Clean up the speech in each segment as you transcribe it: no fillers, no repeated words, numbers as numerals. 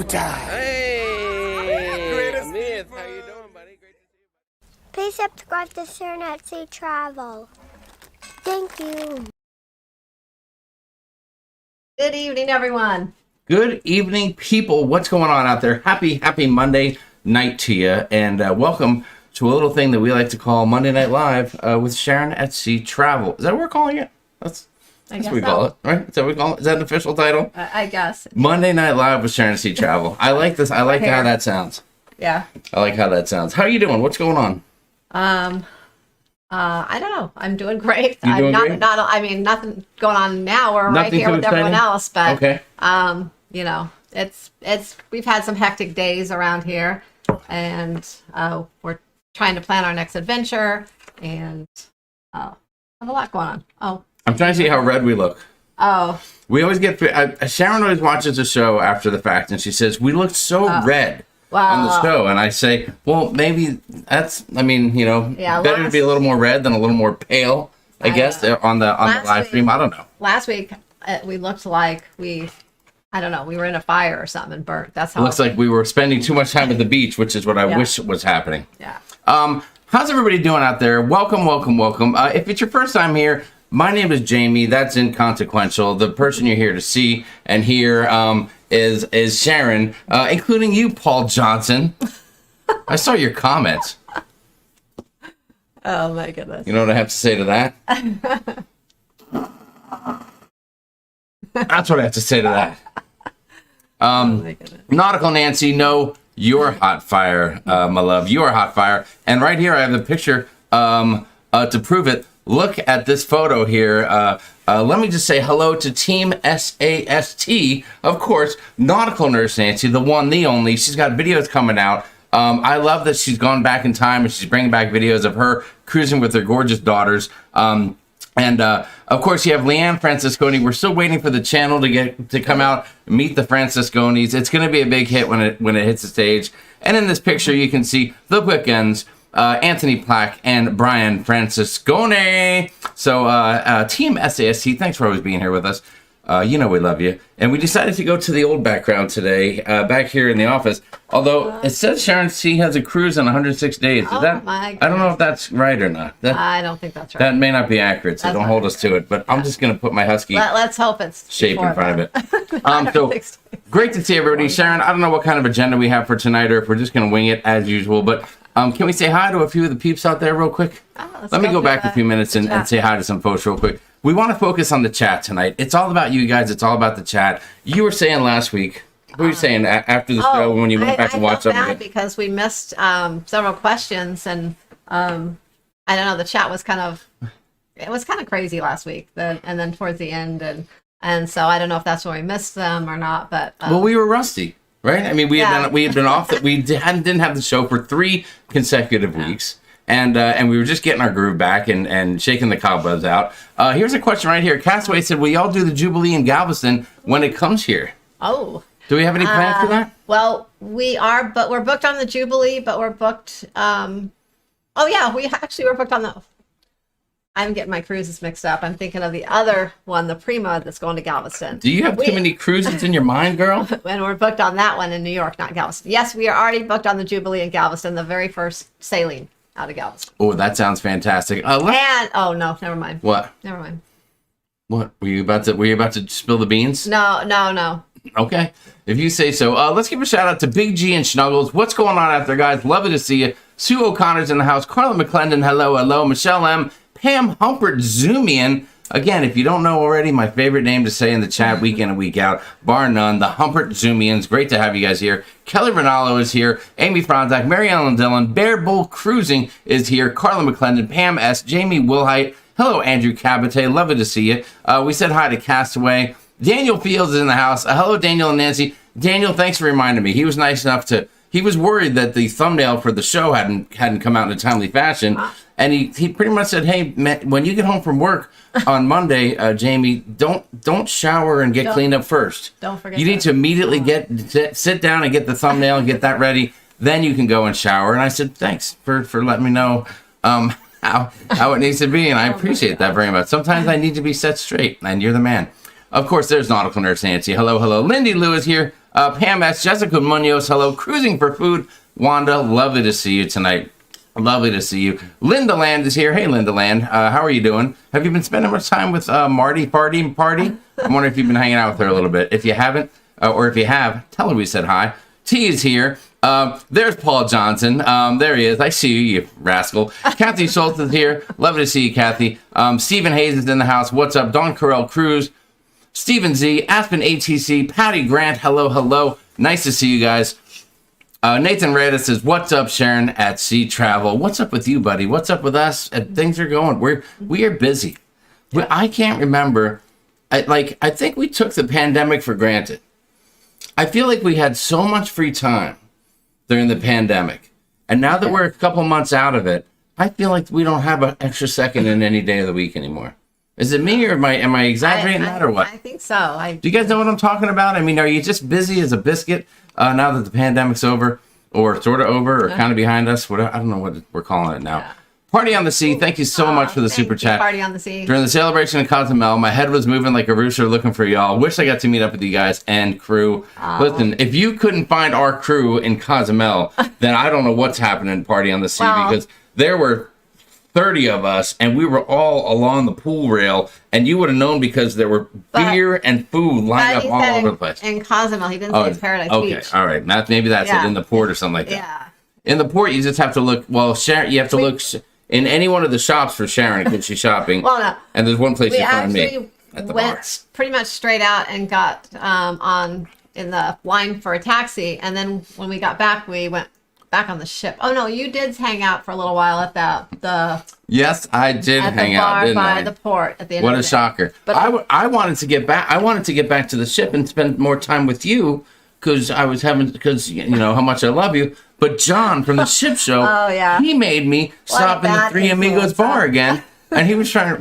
time. Hey, Amir, how you doing, buddy? Great to see you. Please subscribe to Sharonatsea Travel. Thank you. Good evening, everyone. Good evening, people. What's going on out there? Happy Monday night to you, and welcome to a little thing that we like to call Monday Night Live with Sharon at Sea Travel. Is that what we're calling it? That's what we call it, right? Is that what we call it? Is that an official title? I guess. Monday Night Live with Sharon at Sea Travel. I like this. I like how that sounds. Yeah. I like how that sounds. How are you doing? What's going on? I don't know. I'm doing great. You doing I'm great? I mean, nothing going on now. We're right Nothing here too with everyone exciting? else, but Okay. you know, we've had some hectic days around here, and we're trying to plan our next adventure, and have a lot going on. Oh, I'm trying to see how red we look. oh, We always get Sharon always watches the show after the fact, and she says we look so red on the show, and I say, well, maybe that's. I mean, you know, better to be a little more red than a little more pale. I guess on the live stream. I don't know. Last week we looked like I don't know, we were in a fire or something and burnt. That's how It looks like we were spending too much time at the beach, which is what I wish was happening. Yeah. How's everybody doing out there? Welcome. If it's your first time here, my name is Jamie. That's inconsequential. The person you're here to see and hear is Sharon, including you, Paul Johnson. I saw your comments. Oh my goodness. You know what I have to say to that? That's what I have to say to that. Oh my goodness. Nautical Nancy, no, you're hot fire, my love. You are hot fire. And right here, I have the picture to prove it. Look at this photo here. Let me just say hello to Team SAST. Of course, Nautical Nurse Nancy, the one, the only. She's got videos coming out. I love that she's gone back in time and she's bringing back videos of her cruising with her gorgeous daughters. And of course, you have Leanne Francisconi. We're still waiting for the channel to come out and meet the Francisconis. It's going to be a big hit when it hits the stage. And in this picture, you can see the Bookends, Anthony Plack and Brian Francisconi. So Team SAST, thanks for always being here with us. You know we love you. And we decided to go to the old background today, back here in the office. Although it says Sharon C has a cruise in 106 days. Is that? My I don't know if that's right or not. I don't think that's right. That may not be accurate, so don't hold us to it. But I'm just going to put my husky Let's hope it's shape in front of it. So 6 days. great to see everybody. Sharon, I don't know what kind of agenda we have for tonight or if we're just going to wing it as usual. But can we say hi to a few of the peeps out there real quick? Let me go back a few minutes and say hi to some folks real quick. We want to focus on the chat tonight. It's all about you guys. It's all about the chat. You were saying last week, what were you saying after the show when you went back and watched something? Because we missed several questions, and I don't know, the chat was kind of crazy last week. And then towards the end, and so I don't know if that's where we missed them or not. But well, we were rusty, right? I mean, we had been off. We didn't have the show for 3 consecutive weeks. And we were just getting our groove back and shaking the cobwebs out. Here's a question right here. Castaway said, will y'all do the Jubilee in Galveston when it comes here? Oh. Do we have any plans for that? Well, we are, but we're booked on the Jubilee, but we're booked. We're booked on the. I'm getting my cruises mixed up. I'm thinking of the other one, the Prima, that's going to Galveston. Do you have too many cruises in your mind, girl? And we're booked on that one in New York, not Galveston. Yes, we are already booked on the Jubilee in Galveston, the very first sailing out of Galveston. Oh, that sounds fantastic. Never mind. What? Never mind. What? Were you about to spill the beans? No. Okay. If you say so. Let's give a shout out to Big G and Snuggles. What's going on out there, guys? Lovely to see you. Sue O'Connor's in the house. Carla McClendon, hello. Michelle M. Pam Humpert Zoomian. Again, if you don't know already, my favorite name to say in the chat week in and week out, bar none, the Humpert Zoomians. Great to have you guys here. Kelly Rinaldo is here. Amy Fronzak, Mary Ellen Dillon, Bear Bull Cruising is here. Carla McClendon, Pam S., Jamie Wilhite. Hello, Andrew Cabate. Lovely to see you. We said hi to Castaway. Daniel Fields is in the house. Hello, Daniel and Nancy. Daniel, thanks for reminding me. He was nice enough to... He was worried that the thumbnail for the show hadn't come out in a timely fashion. And he pretty much said, hey, man, when you get home from work on Monday, Jamie, don't shower and get cleaned up first. Don't forget. You need to immediately sit down and get the thumbnail and get that ready. Then you can go and shower. And I said, thanks for letting me know how it needs to be. And I appreciate that very much. Sometimes I need to be set straight, and you're the man. Of course, there's Nautical Nurse Nancy. Hello, hello. Lindy Lou is here. Pam S. Jessica Munoz. Hello. Cruising for Food. Wanda, lovely to see you tonight. Lovely to see you. Linda Land is here. Hey, Linda Land. How are you doing? Have you been spending much time with Marty Party? I'm wondering if you've been hanging out with her a little bit. If you haven't, or if you have, tell her we said hi. T is here. There's Paul Johnson. There he is. I see you, you rascal. Kathy Schultz is here. Lovely to see you, Kathy. Stephen Hayes is in the house. What's up? Don Carell Cruz. Stephen Z. Aspen ATC. Patty Grant. Hello, hello. Nice to see you guys. Nathan Reda says, what's up, Sharon at Sea Travel? What's up with you, buddy? What's up with us? Things are going. We are busy. I can't remember. I think we took the pandemic for granted. I feel like we had so much free time during the pandemic. And now that we're a couple months out of it, I feel like we don't have an extra second in any day of the week anymore. Is it me, or am I exaggerating that, or what? I think so. Do you guys know what I'm talking about? I mean, are you just busy as a biscuit now that the pandemic's over, or sort of over, or kind of behind us? I don't know what we're calling it now. Yeah. Party on the Sea, thank you so much for the super chat. Party on the Sea. During the celebration in Cozumel, my head was moving like a rooster looking for y'all. Wish I got to meet up with you guys and crew. Listen, if you couldn't find our crew in Cozumel, then I don't know what's happening at Party on the Sea, because there were 30 of us, and we were all along the pool rail, and you would have known because there were beer and food lined up all over the place. In Cozumel, he didn't say Paradise Beach. Okay, all right. Maybe that's it, in the port or something like that. Yeah. In the port, you just have to look. Well, Sharon, you have to look in any one of the shops for Sharon because she's shopping. Well, no. And there's one place you find me at the bar. Pretty much straight out and got in the line for a taxi, and then when we got back, we went back on the ship. Oh no, you did hang out for a little while at the. Yes, I did hang out, didn't I? By the port at the end. What of a the shocker! But I wanted to get back. I wanted to get back to the ship and spend more time with you because you know how much I love you. But John from the ship show, he made me stop in the Three Amigos bar again, and we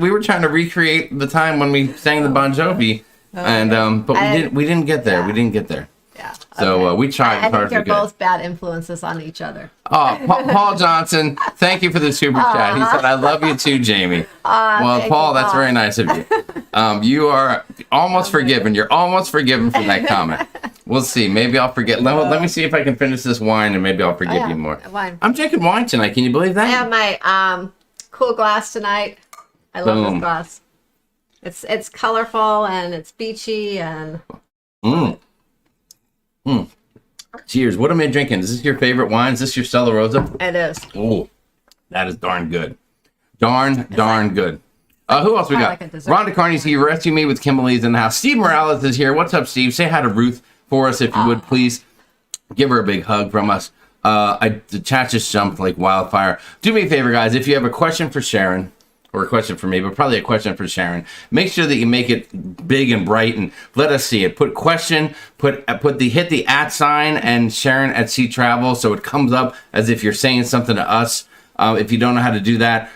were trying to recreate the time when we sang the Bon Jovi, but we didn't get there. Yeah. We didn't get there. Yeah. So we tried as hard as we could. I think you're both bad influences on each other. Oh, Paul Johnson, thank you for the super chat. He said, I love you too, Jamie. Well, Paul, that's very nice of you. You are almost forgiven. You're almost forgiven for that comment. We'll see. Maybe I'll forget. Let me see if I can finish this wine, and maybe I'll forgive you more. Wine. I'm drinking wine tonight. Can you believe that? I have my cool glass tonight. I love this glass. It's colorful, and it's beachy, and... Cheers. What am I drinking? Is this your favorite wine? Is this your Stella Rosa? It is. Oh, that is darn good. Darn good. Who else we got? Rhonda Carney's here. Rescue Me with Kimberly's in the house. Steve Morales is here. What's up, Steve? Say hi to Ruth for us if you would, please. Give her a big hug from us. The chat just jumped like wildfire. Do me a favor, guys. If you have a question for Sharon, or a question for me, but probably a question for Sharon, make sure that you make it big and bright and let us see it. Put question, hit the @ sign and Sharon at Sea Travel, so it comes up as if you're saying something to us. If you don't know how to do that,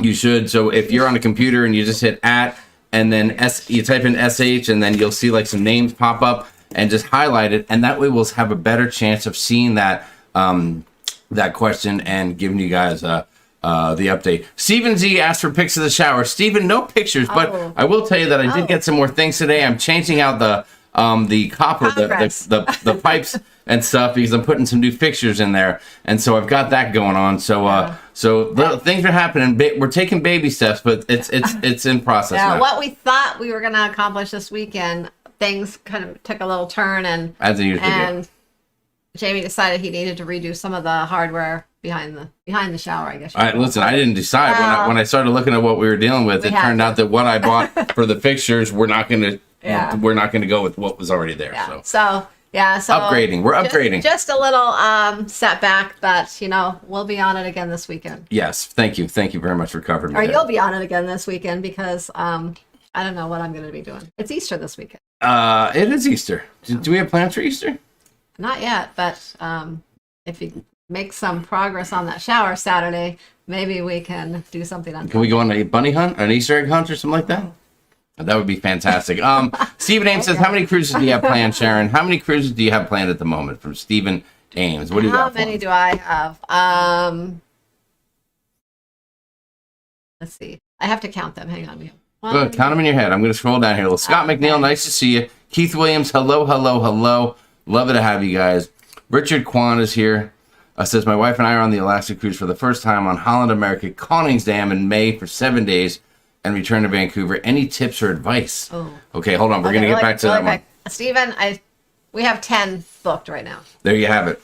you should. So if you're on a computer and you just hit @ and then you type in SH, and then you'll see like some names pop up, and just highlight it, and that way we'll have a better chance of seeing that question and giving you guys the update. Stephen Z asked for pics of the shower. Stephen, no pictures, but I will tell you that I did get some more things today. I'm changing out the copper, the pipes and stuff, because I'm putting some new fixtures in there, and so I've got that going on. So things are happening. We're taking baby steps, but it's in process now. What we thought we were going to accomplish this weekend, things kind of took a little turn, and as they usually do. Jamie decided he needed to redo some of the hardware behind the shower, I guess. All right, listen, I didn't decide. When I started looking at what we were dealing with, it turned out that what I bought for the fixtures, we're not going to go with what was already there. Yeah. So upgrading. We're upgrading. Just a little setback, but we'll be on it again this weekend. Yes, thank you very much for covering me. Or you'll be on it again this weekend, because I don't know what I'm going to be doing. It's Easter this weekend. It is Easter. Do we have plans for Easter? Not yet, but if you make some progress on that shower Saturday, maybe we can do something on. Can we go on a bunny hunt, an Easter egg hunt, or something like that? That would be fantastic. Stephen Ames says, how many cruises do you have planned, Sharon? How many cruises do you have planned at the moment? From Stephen Ames. What do you got? How many do I have? Let's see. I have to count them. Hang on. Good. Count them in your head. I'm going to scroll down here. Scott McNeil, nice to see you. Keith Williams, hello, hello, hello. Love to have you guys. Richard Kwan is here. Says, my wife and I are on the Alaska cruise for the first time on Holland America Koningsdam in May for 7 days and return to Vancouver. Any tips or advice? Oh. Okay, hold on. We're going to get back to that one. Stephen, we have 10 booked right now. There you have it.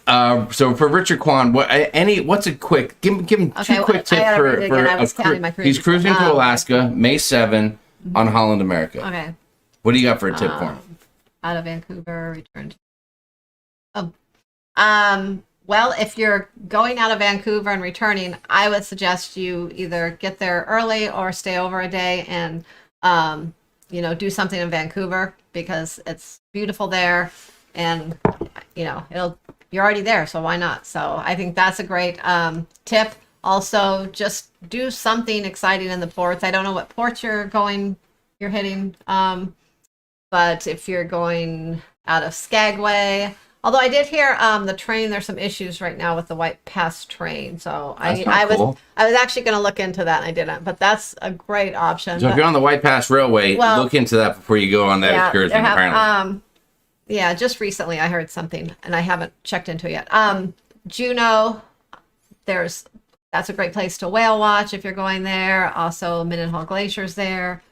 So for Richard Kwan, what's a quick? Give him two quick tips for he's cruising to Alaska May 7 on Holland America. Okay. What do you got for a tip for him? Out of Vancouver, return to. Well, if you're going out of Vancouver and returning, I would suggest you either get there early or stay over a day and do something in Vancouver because it's beautiful there, and you're already there, so why not? So I think that's a great tip. Also, just do something exciting in the ports. I don't know what ports you're hitting, but if you're going out of Skagway. Although I did hear the train, there's some issues right now with the White Pass train. So I was actually going to look into that and I didn't. But that's a great option. So if you're on the White Pass Railway, look into that before you go on that excursion. Just recently I heard something and I haven't checked into it yet. Juneau, that's a great place to whale watch if you're going there. Also, Mendenhall Glacier's there.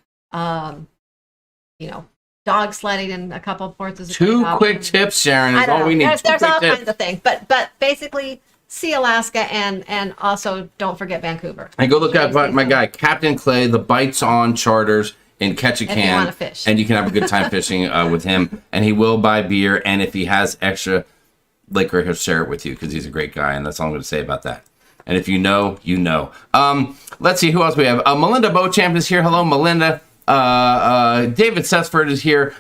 Dog sledding in a couple of ports is a Two quick tips, Sharon, is all we need. There's all kinds of things, but basically see Alaska and also don't forget Vancouver. And go look at my guy, Captain Clay, the Bites On Charters in Ketchikan. If you want to fish. And you can have a good time fishing with him. And he will buy beer, and if he has extra liquor, he'll share it with you because he's a great guy, and that's all I'm going to say about that. And if you know, you know. Let's see who else we have. Melinda Beauchamp is here. Hello, Melinda. David Setsford is here.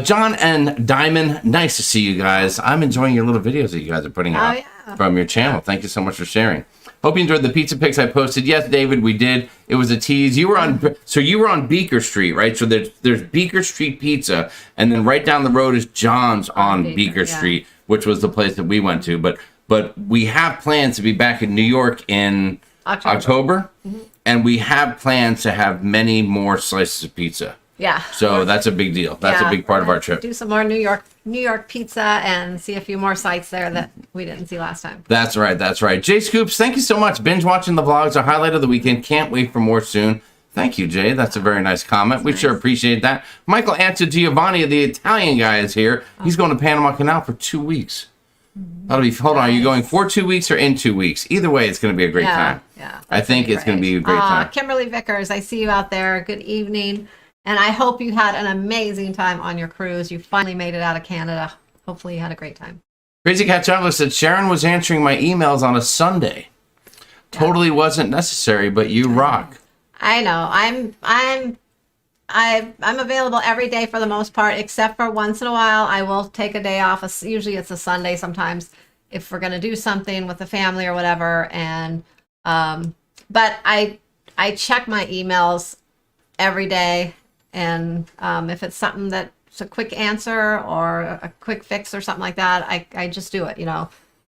John and Diamond, nice to see you guys. I'm enjoying your little videos that you guys are putting out from your channel. Thank you so much for sharing. Hope you enjoyed the pizza pics I posted. Yes, David, we did. It was a tease. You were on Beaker Street, right? So there's Beaker Street Pizza, and then right down the road is John's on Beaker Street, which was the place that we went to. But we have plans to be back in New York in October. Mm-hmm. And we have plans to have many more slices of pizza. Yeah. So that's a big deal. That's a big part of our trip. Do some more New York pizza and see a few more sites there that we didn't see last time. That's right. That's right. Jay Scoops, thank you so much. Binge watching the vlogs, a highlight of the weekend. Can't wait for more soon. Thank you, Jay. That's a very nice comment. We sure appreciate that. Michael Anto Giovanni, the Italian guy, is here. He's going to Panama Canal for 2 weeks. That'll be. Hold on. Are you going for 2 weeks or in 2 weeks? Either way, it's going to be a great time. Yeah. I think it's going to be a great time. Kimberly Vickers, I see you out there. Good evening, and I hope you had an amazing time on your cruise. You finally made it out of Canada. Hopefully, you had a great time. Crazy Cat Traveler said Sharon was answering my emails on a Sunday. Totally wasn't necessary, but you rock. I know. I'm available every day for the most part, except for once in a while I will take a day off. Usually it's a Sunday sometimes if we're going to do something with the family or whatever. And but I check my emails every day, and if it's something that's a quick answer or a quick fix or something like that, I just do it.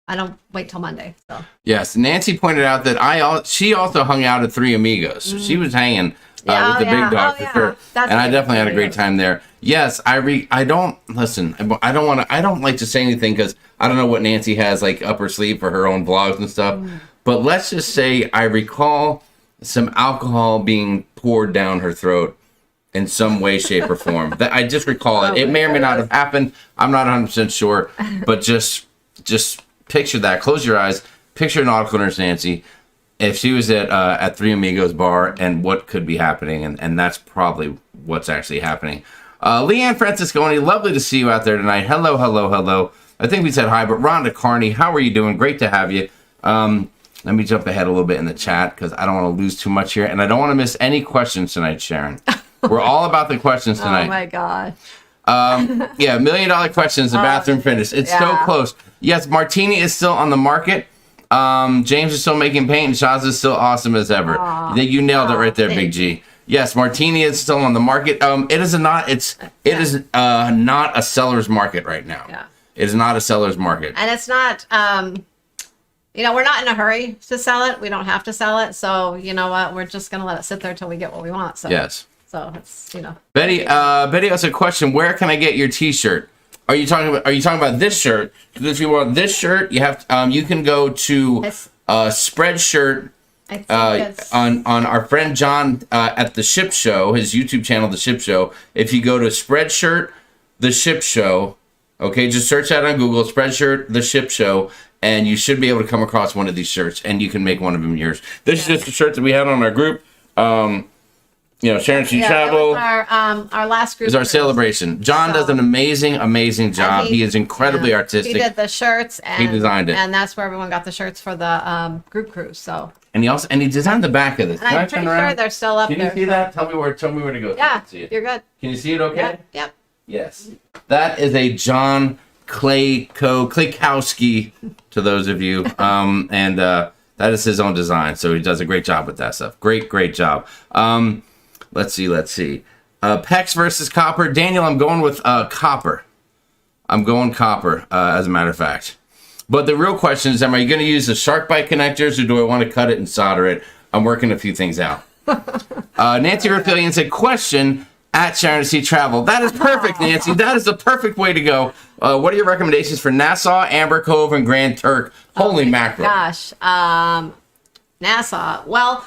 I don't wait till Monday. So. Yes, Nancy pointed out that she also hung out at Three Amigos. So she was hanging with the big dog for sure. And I definitely had a great time there. Yes, I don't like to say anything because I don't know what Nancy has like up her sleeve for her own vlogs and stuff. But let's just say I recall some alcohol being poured down her throat in some way, shape, or form. That I just recall it. It may or may not have happened. I'm not 100% sure, but just picture that. Close your eyes. Picture an nautical nurse Nancy if she was at Three Amigos bar and what could be happening, and that's probably what's actually happening. Leanne Francisconi, lovely to see you out there tonight. Hello, hello, hello. I think we said hi, but Rhonda Carney, how are you doing? Great to have you. Let me jump ahead a little bit in the chat because I don't want to lose too much here, and I don't want to miss any questions tonight, Sharon. We're all about the questions tonight. Oh my God. $1 million questions, the bathroom finish. It's so close. Yes, Martini is still on the market. James is still making paint, and Shaz is still awesome as ever. You nailed it right there, Big G. Yes, Martini is still on the market. It is not a seller's market right now. Yeah. It is not a seller's market. And it's not, we're not in a hurry to sell it. We don't have to sell it. So, you know what? We're just going to let it sit there till we get what we want. So. Yes. So it's, you know. Betty has a question. Where can I get your T-shirt? Are you talking about this shirt? Because if you want this shirt, you have to, you can go to Spreadshirt I think it's on our friend John at the Ship Show, his YouTube channel, the Ship Show. If you go to Spreadshirt, the Ship Show, okay, just search that on Google, Spreadshirt, the Ship Show, and you should be able to come across one of these shirts, and you can make one of them yours. This is just a shirt that we had on our group. Sharon, she travel. It was our last group. Is our celebration. John does an amazing job. He is incredibly artistic. He did the shirts, and he designed it, and that's where everyone got the shirts for the group cruise. So. And he designed the back of this. And I'm pretty sure they're still up there. Can you see that? Tell me where to go. Yeah, see it. You're good. Can you see it? Okay. Yep. Yes. That is a John Klaykowski to those of you, and that is his own design. So he does a great job with that stuff. Great job. Let's see. Pex versus copper. Daniel, I'm going with copper. I'm going copper, as a matter of fact. But the real question is, am I going to use the shark bite connectors, or do I want to cut it and solder it? I'm working a few things out. Nancy Rapilian said, question at sharonatsea travel. That is perfect, Nancy. That is the perfect way to go. What are your recommendations for Nassau, Amber Cove, and Grand Turk? Holy mackerel. Gosh. Nassau. Well,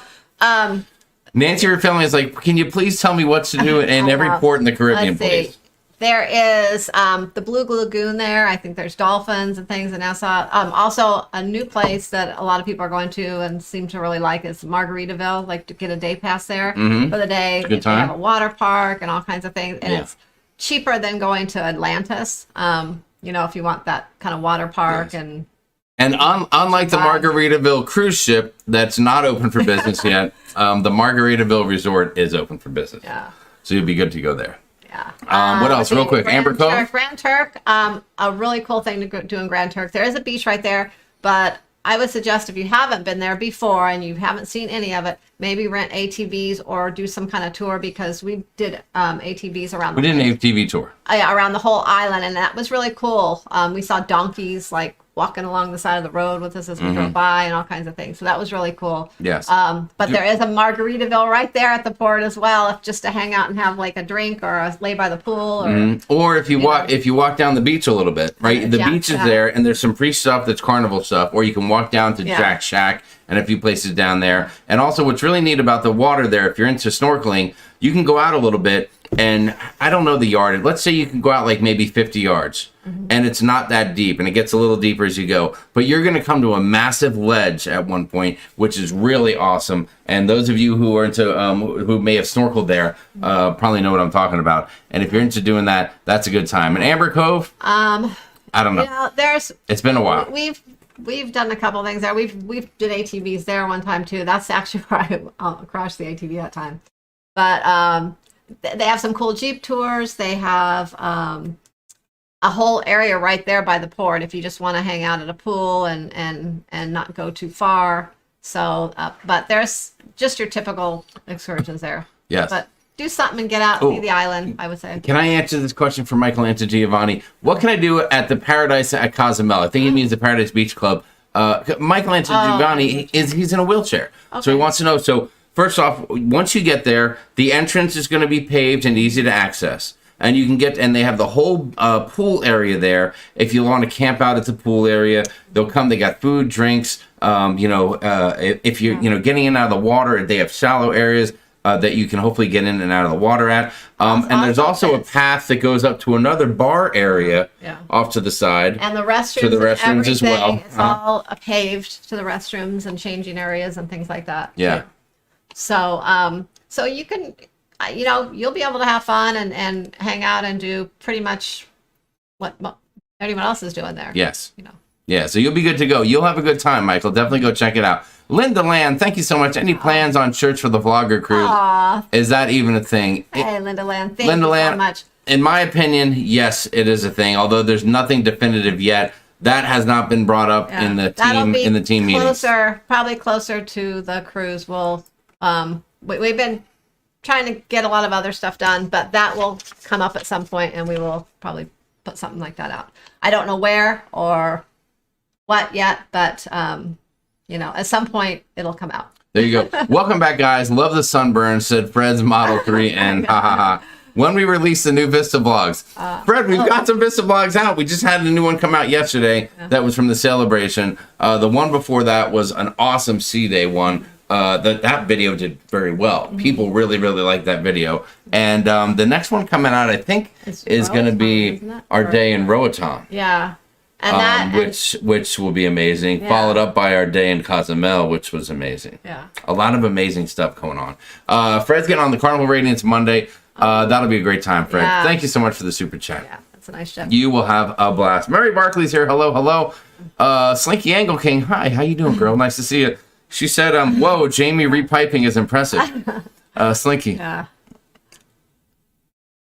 Nancy Rapilian is like, can you please tell me what to do in every port in the Caribbean, please? There is the Blue Lagoon there. I think there's dolphins and things in Nassau. Also, a new place that a lot of people are going to and seem to really like is Margaritaville, like to get a day pass there for the day. Good time. They have a water park and all kinds of things. And it's cheaper than going to Atlantis, if you want that kind of water park. And unlike the Margaritaville cruise ship that's not open for business yet, the Margaritaville resort is open for business. Yeah. So you'd be good to go there. Yeah. What else, real quick? Amber Cove? Grand Turk. A really cool thing to do in Grand Turk. There is a beach right there, but I would suggest if you haven't been there before and you haven't seen any of it, maybe rent ATVs or do some kind of tour, because we did ATVs around. We did an ATV tour. Around the whole island, and that was really cool. We saw donkeys like walking along the side of the road with us as we drove by, and all kinds of things. So that was really cool. Yes. But there is a Margaritaville right there at the port as well, if just to hang out and have like a drink or lay by the pool, or if you walk down the beach a little bit, right? The beach is there, and there's some free stuff that's carnival stuff, or you can walk down to Jack Shack and a few places down there. And also, what's really neat about the water there, if you're into snorkeling, you can go out a little bit, and I don't know the yard. Let's say you can go out like maybe 50 yards, and it's not that deep, and it gets a little deeper as you go. But you're going to come to a massive ledge at one point, which is really awesome. And those of you who are into, who may have snorkeled there, probably know what I'm talking about. And if you're into doing that, that's a good time. And Amber Cove, I don't know. It's been a while. We've done a couple things there. We've did ATVs there one time too. That's actually where I crashed the ATV that time. But they have some cool Jeep tours. They have a whole area right there by the port if you just want to hang out at a pool and not go too far. So, but there's just your typical excursions there. Yes. But do something and get out and see the island, I would say. Can I answer this question for Michael Antogiovanni? What can I do at the Paradise at Cozumel? I think he means the Paradise Beach Club. Michael Antogiovanni, he's in a wheelchair. Okay. So he wants to know. So first off, once you get there, the entrance is going to be paved and easy to access. And you can get, and they have the whole pool area there. If you want to camp out at the pool area, they'll come. They got food, drinks. If you're, getting in and out of the water, they have shallow areas that you can hopefully get in and out of the water at. And there's also a path that goes up to another bar area off to the side. And the restrooms, to the restrooms as well. It's all paved to the restrooms and changing areas and things like that. Yeah. Too. So you can, you'll be able to have fun and hang out and do pretty much what anyone else is doing there. Yes. Yeah, so you'll be good to go. You'll have a good time, Michael. Definitely go check it out. Linda Land, thank you so much. Any plans on church for the vlogger cruise? Aww. Is that even a thing? Hey, Linda Land, thank you so much. In my opinion, yes, it is a thing. Although there's nothing definitive yet. That has not been brought up in the team meetings. Probably closer to the cruise. We'll we've been trying to get a lot of other stuff done, but that will come up at some point, and we will probably put something like that out. I don't know where or what yet, but at some point it'll come out. There you go. Welcome back, guys. Love the sunburn, said Fred's Model 3, and ha ha ha. When we release the new Vista vlogs. Fred, we've got some Vista vlogs out. We just had a new one come out yesterday that was from the celebration. The one before that was an awesome C-Day one. That video did very well. People really, really liked that video. And the next one coming out, I think, is going to be our day in Roatan. Yeah. And that, which will be amazing. Yeah. Followed up by our day in Cozumel, which was amazing. Yeah. A lot of amazing stuff going on. Fred's getting on the Carnival Radiance Monday. That'll be a great time, Fred. Yeah. Thank you so much for the super chat. Yeah, that's a nice show. You will have a blast. Mary Barkley's here. Hello, hello. Slinky Angle King. Hi, how you doing, girl? Nice to see you. She said, whoa, Jamie repiping is impressive. Slinky. Yeah.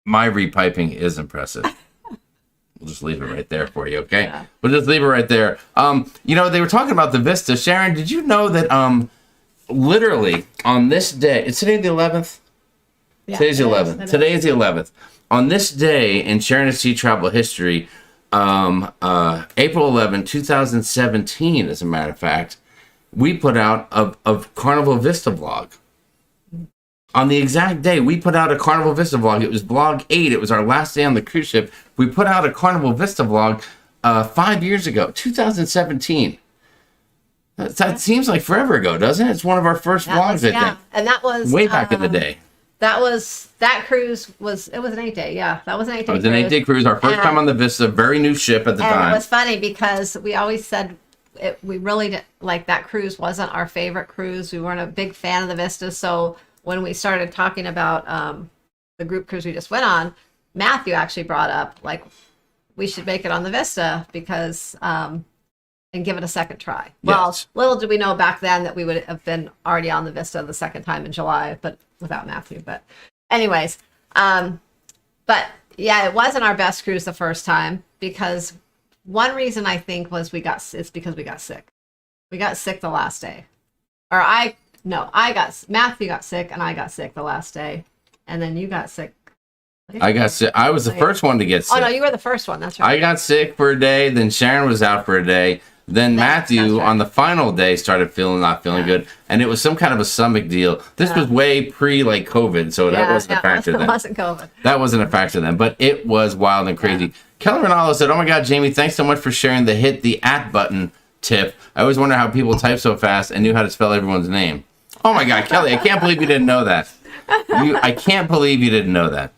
My repiping is impressive. We'll just leave it right there for you, okay? Yeah. We'll just leave it right there. You know, they were talking about the Vista. Sharon, did you know that literally on this day, it's today the 11th? Yeah, today's the 11th. Today is the 11th. On this day in Sharonatsea travel history, April 11, 2017, as a matter of fact, we put out a Carnival Vista vlog. On the exact day, we put out a Carnival Vista vlog. It was vlog 8. It was our last day on the cruise ship. We put out a Carnival Vista vlog 5 years ago, 2017. That seems like forever ago, doesn't it? It's one of our first vlogs, I think. And that was way back in the day. That cruise was an 8-day. Yeah, that was an 8-day cruise. It was an 8-day cruise. Our first time on the Vista, very new ship at the time. And it was funny because we always said we really didn't, like, that cruise wasn't our favorite cruise. We weren't a big fan of the Vista. So when we started talking about the group cruise we just went on, Matthew actually brought up, like, we should make it on the Vista because and give it a second try. Well, yes. Little did we know back then that we would have been already on the Vista the second time in July, but without Matthew. But anyways, but yeah, it wasn't our best cruise the first time because one reason I think was it's because we got sick. We got sick the last day. Or Matthew got sick and I got sick the last day. And then you got sick. I got sick. I was the first one to get sick. Oh no, you were the first one. That's right. I got sick for a day. Then Sharon was out for a day. Then Matthew on the final day started not feeling good, and it was some kind of a stomach deal. This was way pre COVID, so that wasn't a factor then. It wasn't COVID. That wasn't a factor then, but it was wild and crazy. Kelly Ronaldo said, "Oh my God, Jamie, thanks so much for sharing the hit the @ button tip. I always wonder how people type so fast and knew how to spell everyone's name." Oh my God, Kelly, I can't believe you didn't know that. I can't believe you didn't know that.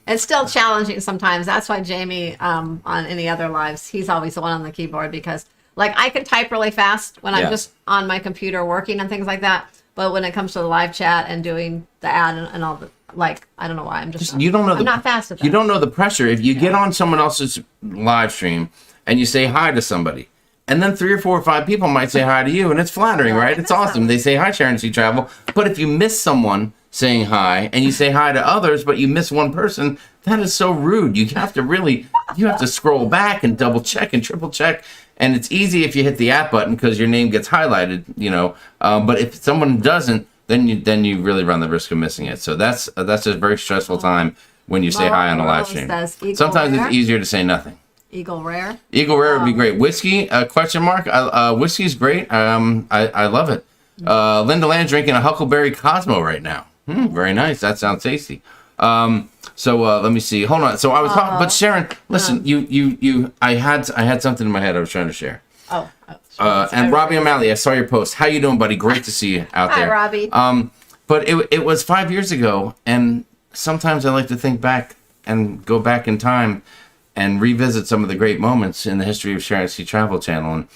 It's still challenging sometimes. That's why Jamie, on any other lives, he's always the one on the keyboard because, like, I can type really fast when I'm just on my computer working and things like that. But when it comes to the live chat and doing the ad and all the, like, I don't know why I'm I'm not fast at that. You don't know the pressure. If you get on someone else's live stream and you say hi to somebody, and then 3 or 4 or 5 people might say hi to you, and it's flattering, right? It's awesome. They say hi, Sharon Sea Travel. But if you miss someone saying hi and you say hi to others, but you miss one person, that is so rude. You have to scroll back and double check and triple check. And it's easy if you hit the @ button because your name gets highlighted, you know. But if someone doesn't, then you really run the risk of missing it. So that's a very stressful time when you say hi on a live stream. Sometimes it's easier to say nothing. Eagle Rare. Eagle Rare would be great. Whiskey? Question mark. Whiskey's great. I love it. Linda Land's drinking a Huckleberry Cosmo right now. Very nice. That sounds tasty. So let me see. Hold on. So I was talking, but Sharon, listen. I had something in my head I was trying to share. And Robbie O'Malley, I saw your post. How you doing, buddy? Great to see you out there. Hi, Robbie. But it was 5 years ago, and sometimes I like to think back and go back in time and revisit some of the great moments in the history of Sharon Sea Travel Channel. And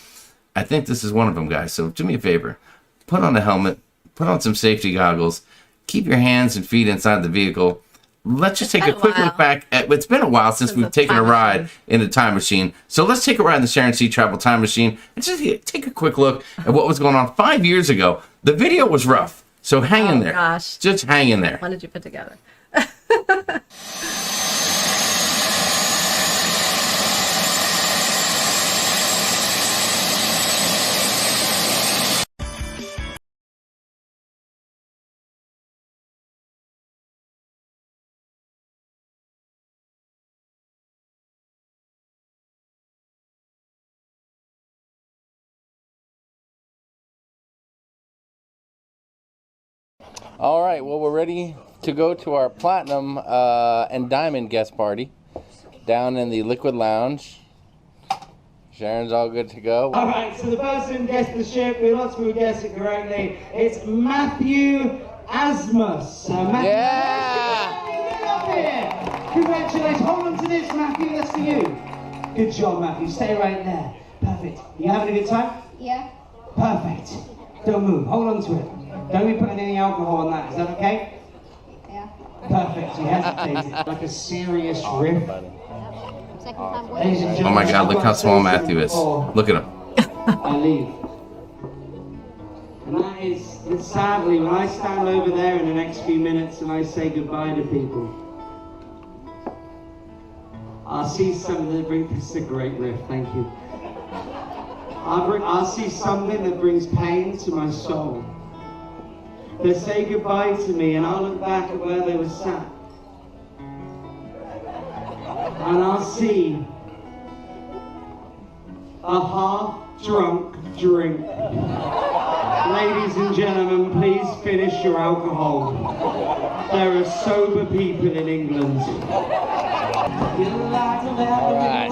I think this is one of them, guys. So do me a favor. Put on a helmet. Put on some safety goggles. Keep your hands and feet inside the vehicle. Let's just take a quick look back. It's been a while since we've taken a ride in the time machine. So let's take a ride in the Sharon Sea Travel time machine and just take a quick look at what was going on 5 years ago. The video was rough. So hang in there. Gosh. Just hang in there. What did you put together? All right, well, we're ready to go to our platinum and diamond guest party down in the Liquid Lounge. Sharon's all good to go. All right, so the person guessed the ship, we lots of people guessed it correctly. It's Matthew Asmus. Matthew, Yeah! get up here. Congratulations. Hold on to this, Matthew. That's for you. Good job, Matthew. Stay right there. Perfect. You having a good time? Yeah. Perfect. Don't move. Hold on to it. Don't be putting any alcohol on that. Is that okay? Yeah. Perfect. He hesitated. Like a serious riff. Second time. Ladies and Oh gentlemen, my God, look how small Matthew is. before Look at him. I leave. And that is, that sadly, when I stand over there in the next few minutes and I say goodbye to people, I'll see something that brings, this is a great riff, thank you. I'll see something that brings pain to my soul. They say goodbye to me and I'll look back at where they were sat. And I'll see a half-drunk drink. Ladies and gentlemen, please finish your alcohol. There are sober people in England. Alright.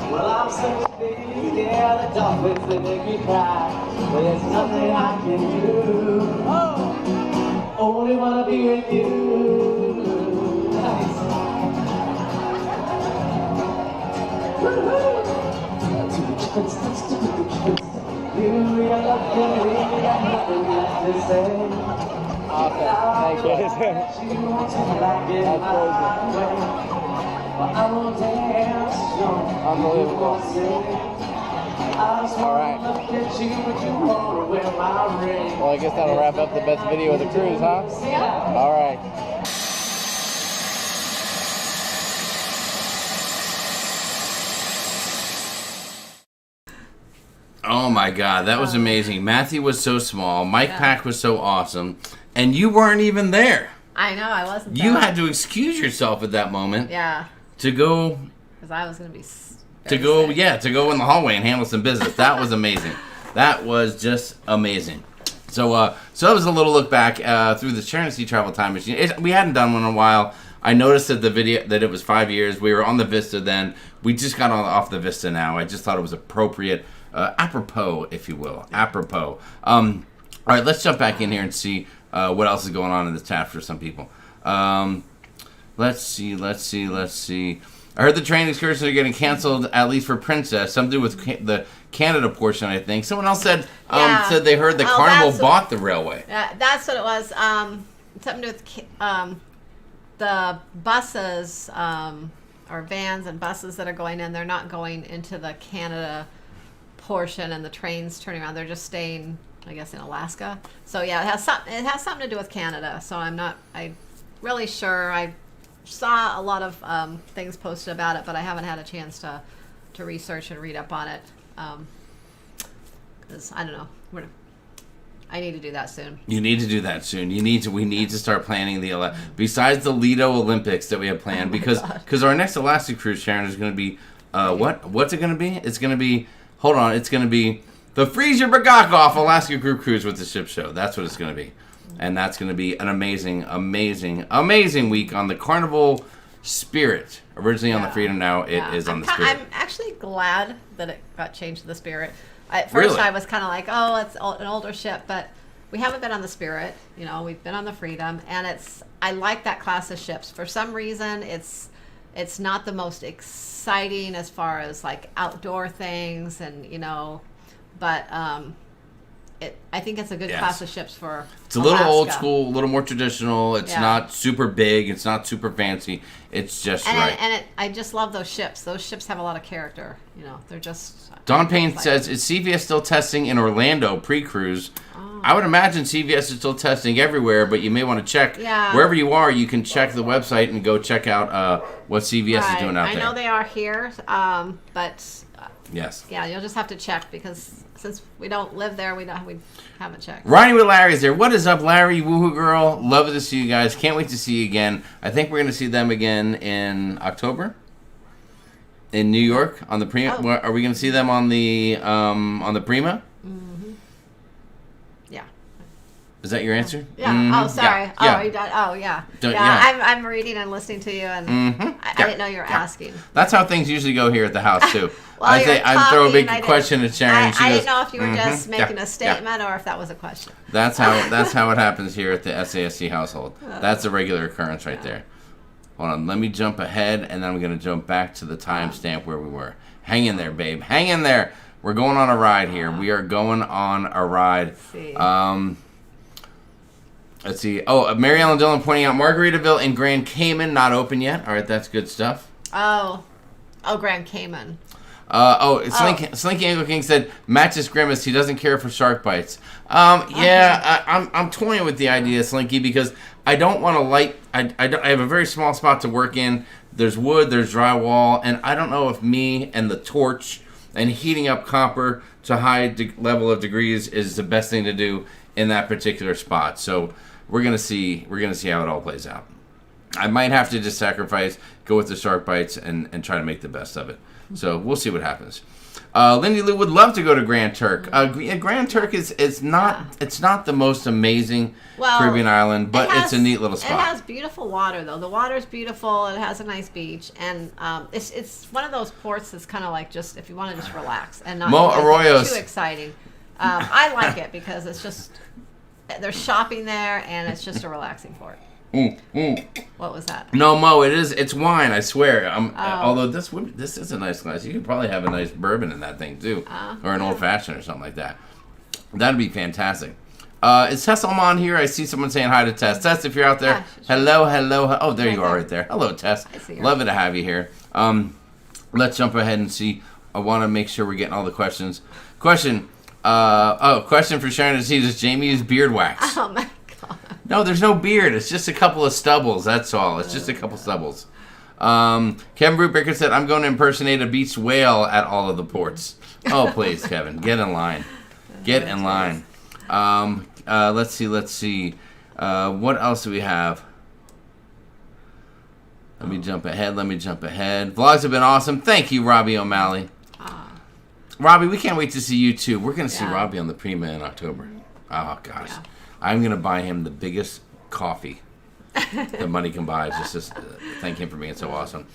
Well, I'm such a baby, yeah, the dolphins, they make me cry. But there's nothing I can do. Oh, only wanna be with you. Nice. You are lucky, we got nothing left to say. Awesome. Thank you. You want to like it my way. Well, I will dance strong. Unbelievable. I just Alright. wanna look at you, but you wanna wear my ring. Well, I guess that'll wrap up the best video of the cruise, huh? Yeah. All right. Oh my God, that was amazing. Matthew was so small. Mike Pack was so awesome. And you weren't even there. I know, I wasn't You there. had to excuse yourself at that moment Yeah, to go because I was going to be to go in the hallway and handle some business. That was amazing. That was just amazing. So so that was a little look back through the Sharonatsea travel time machine. We hadn't done one in a while. I noticed that the video that it was 5 years. We were on the Vista then. We just got off the Vista now. I just thought it was appropriate, apropos, if you will, apropos. All right, let's jump back in here and see what else is going on in this chat for some people. Let's see. I heard the train excursions are getting canceled, at least for Princess. Something to do with the Canada portion, I think. Someone else said said they heard that Carnival bought the railway. That's what it was. Something to do with the buses or vans and buses that are going in. They're not going into the Canada portion, and the trains turning around. They're just staying, I guess, in Alaska. So yeah, it has something to do with Canada. So I'm really sure. I saw a lot of things posted about it, but I haven't had a chance to research and read up on it because I don't know. I need to do that soon. You need to do that soon. We need to start planning besides the Lido Olympics that we have planned because our next Alaska cruise, Sharon, is going to be what's it going to be? It's going to be it's going to be the Freeze Your Bagok Off Alaska Group Cruise with the Ship Show. That's what it's going to be. And that's going to be an amazing week on the Carnival Spirit. Originally on the Freedom, now it is on the Spirit. I'm actually glad that it got changed to the Spirit. At first, Really? I was kind of like, oh, it's an older ship, but we haven't been on the Spirit. We've been on the Freedom, and I like that class of ships. For some reason, it's not the most exciting as far as like outdoor things, and but I think it's a good class of ships for It's a little Alaska. old school, a little more traditional. It's not super big. It's not super fancy. It's just right. And I just love those ships. Those ships have a lot of character. They're just. Don Payne says, is CVS still testing in Orlando pre-cruise? Oh. I would imagine CVS is still testing everywhere, but you may want to check. Yeah. Wherever you are, you can check the website and go check out what CVS is doing out there. I know they are here, but... Yes. Yeah, you'll just have to check because since we don't live there, we haven't checked. Ronnie with Larry's there. What is up, Larry? Woohoo girl. Love to see you guys. Can't wait to see you again. I think we're going to see them again in October. In New York on the Prima. Oh. Are we going to see them on the Prima? Yeah. Is that your answer? Yeah. Mhm. Oh, sorry. Yeah. Oh, yeah. you done? Oh, yeah. Don't- yeah. yeah. I'm reading and listening to you, and I didn't know you were asking. That's how things usually go here at the house too. While I you're say I throw a big talking, I question at Sharon. and she I goes, didn't know if you were just "Mhm, making yeah, a statement or if that was a question. That's how it happens here at the SASC household. That's a regular occurrence right there. Hold on, let me jump ahead, and then I'm going to jump back to the timestamp where we were. Hang in there, babe. Hang in there. We're going on a ride here. We are going on a ride. Let's see. Oh, Mary Ellen Dillon pointing out Margaritaville in Grand Cayman not open yet. All right, that's good stuff. Oh, Grand Cayman. Slinky Angle King said matches Grimace. He doesn't care for shark bites. I'm toying with the idea, Slinky, because I don't want to light. I have a very small spot to work in. There's wood, there's drywall, and I don't know if me and the torch and heating up copper to high level of degrees is the best thing to do in that particular spot. So we're gonna see how it all plays out. I might have to just sacrifice, go with the shark bites, and try to make the best of it. So we'll see what happens. Lindy Lou would love to go to Grand Turk. Grand Turk is not it's not the most amazing Caribbean island, but it's a neat little spot. It has beautiful water though. The water's beautiful. It has a nice beach, and it's one of those ports that's kind of like just if you want to just relax and not Mo Arroyos. too exciting. I like it because it's just there's shopping there, and it's just a relaxing port. What was that? No, Mo, it's wine, I swear. Although this is a nice glass. You could probably have a nice bourbon in that thing too, or an old fashioned or something like that. That'd be fantastic. Is Tess on here? I see someone saying hi to Tess. Tess, if you're out there, hello. Oh, there you are right there. Hello, Tess. I see her. Love it to have you here. Let's jump ahead and see. I want to make sure we're getting all the questions. Question for Sharon to see, does Jamie use beard wax? Oh my god. No, there's no beard. It's just a couple of stubbles. That's all. It's just a couple stubbles. Kevin Brubaker said, I'm going to impersonate a beached whale at all of the ports. Oh, please, Kevin. Get in line. Get in line. Let's see. What else do we have? Let me jump ahead. Vlogs have been awesome. Thank you, Robbie O'Malley. Robbie, we can't wait to see you, too. We're going to see Robbie on the Prima in October. Oh, gosh. Yeah. I'm going to buy him the biggest coffee that money can buy. Just thank him for being so awesome.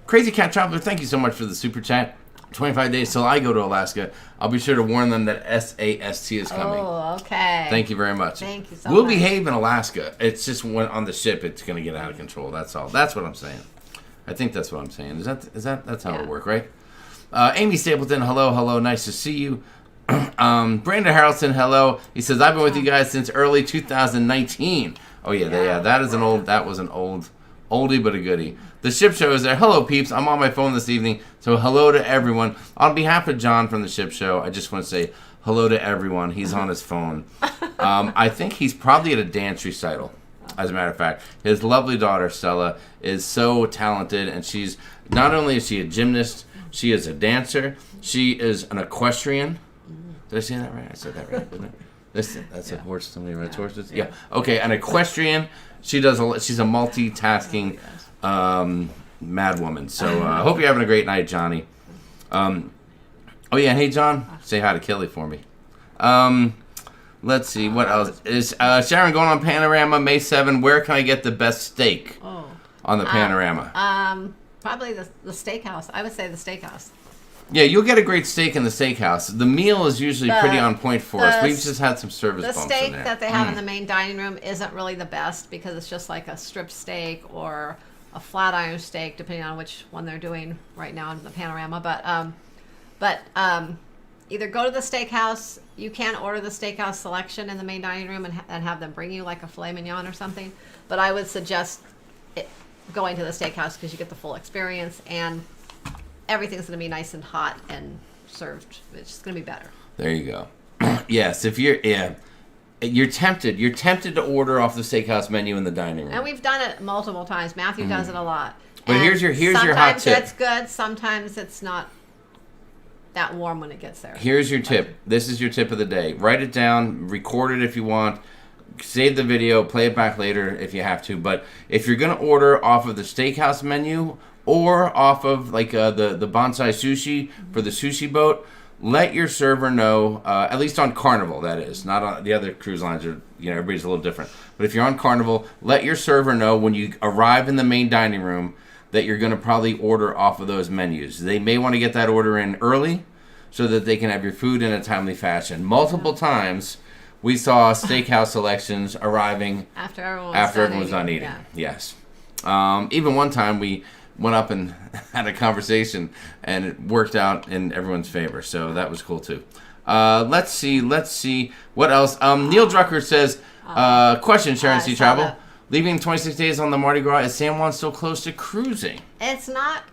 Crazy Cat Traveler, thank you so much for the super chat. 25 days till I go to Alaska. I'll be sure to warn them that SAST is coming. Oh, okay. Thank you very much. Thank you so We'll much. behave in Alaska. It's just when on the ship, it's going to get out of control. That's all. That's what I'm saying. I think that's what I'm saying. That's how it'll work, right? Amy Stapleton, hello. Nice to see you. Brandon Harrelson, hello. He says, I've been with you guys since early 2019. Oh, yeah. That was an old oldie but a goodie. The ship show is there. Hello, peeps. I'm on my phone this evening, so hello to everyone. On behalf of John from the ship show, I just want to say hello to everyone. He's on his phone. I think he's probably at a dance recital, as a matter of fact. His lovely daughter, Stella, is so talented, and she's not only is she a gymnast, she is a dancer. She is an equestrian. Did I say that right? I said that right, didn't I? That's a horse. Somebody rides horses. Yeah. Okay, an equestrian. She's a multitasking mad woman. So I hope you're having a great night, Johnny. Oh yeah, hey John, say hi to Kelly for me. Let's see what else is Sharon going on Panorama May 7. Where can I get the best steak on the Panorama? Probably the steakhouse. I would say the steakhouse. Yeah, you'll get a great steak in the steakhouse. The meal is usually pretty on point for us. We've just had some service bumps in there. The steak that they have in the main dining room isn't really the best because it's just like a strip steak or a flat iron steak, depending on which one they're doing right now in the Panorama. But either go to the steakhouse. You can order the steakhouse selection in the main dining room and have them bring you like a filet mignon or something. But I would suggest going to the steakhouse because you get the full experience and everything's going to be nice and hot and served. It's just going to be better. There you go. Yes, if you're tempted to order off the steakhouse menu in the dining room. And we've done it multiple times. Matthew does it a lot. But and here's your hot tip. Sometimes it's good. Sometimes it's not that warm when it gets there. Here's your tip. This is your tip of the day. Write it down. Record it if you want. Save the video. Play it back later if you have to. But if you're going to order off of the steakhouse menu or off of like the bonsai sushi for the sushi boat, let your server know, at least on Carnival, that is. Not on the other cruise lines, everybody's a little different. But if you're on Carnival, let your server know when you arrive in the main dining room that you're going to probably order off of those menus. They may want to get that order in early so that they can have your food in a timely fashion. Multiple times, we saw steakhouse selections arriving after everyone was done eating. Yeah. Yes. Even one time we went up and had a conversation, and it worked out in everyone's favor. So that was cool too. Let's see what else. Neil Drucker says, question, Sharon Sea Travel. that. Leaving 26 days on the Mardi Gras, is San Juan still close to cruising? It's not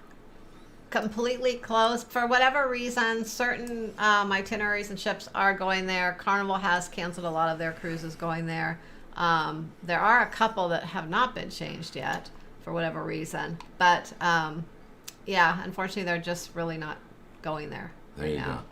completely closed. For whatever reason, certain itineraries and ships are going there. Carnival has canceled a lot of their cruises going there. There are a couple that have not been changed yet for whatever reason. But, yeah, unfortunately, they're just really not going there right now.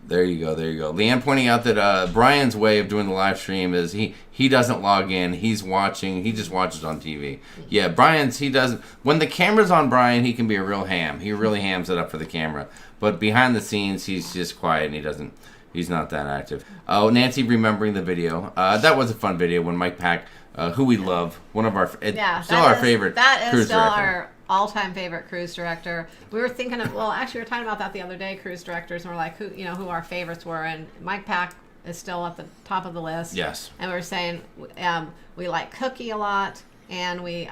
There you go. Leanne pointing out that Brian's way of doing the live stream is he doesn't log in. He's watching. He just watches on TV. Yeah, he doesn't. When the camera's on Brian, he can be a real ham. He really hams it up for the camera. But behind the scenes, he's just quiet and he's not that active. Oh, Nancy remembering the video. That was a fun video when Mike Pack, who we love, one of our our favorite. That is cruise still director. our all-time favorite cruise director. We were thinking of, actually we were talking about that the other day, cruise directors, and we're like, who our favorites were, and Mike Pack is still at the top of the list. Yes. And we were saying we like Cookie a lot, and we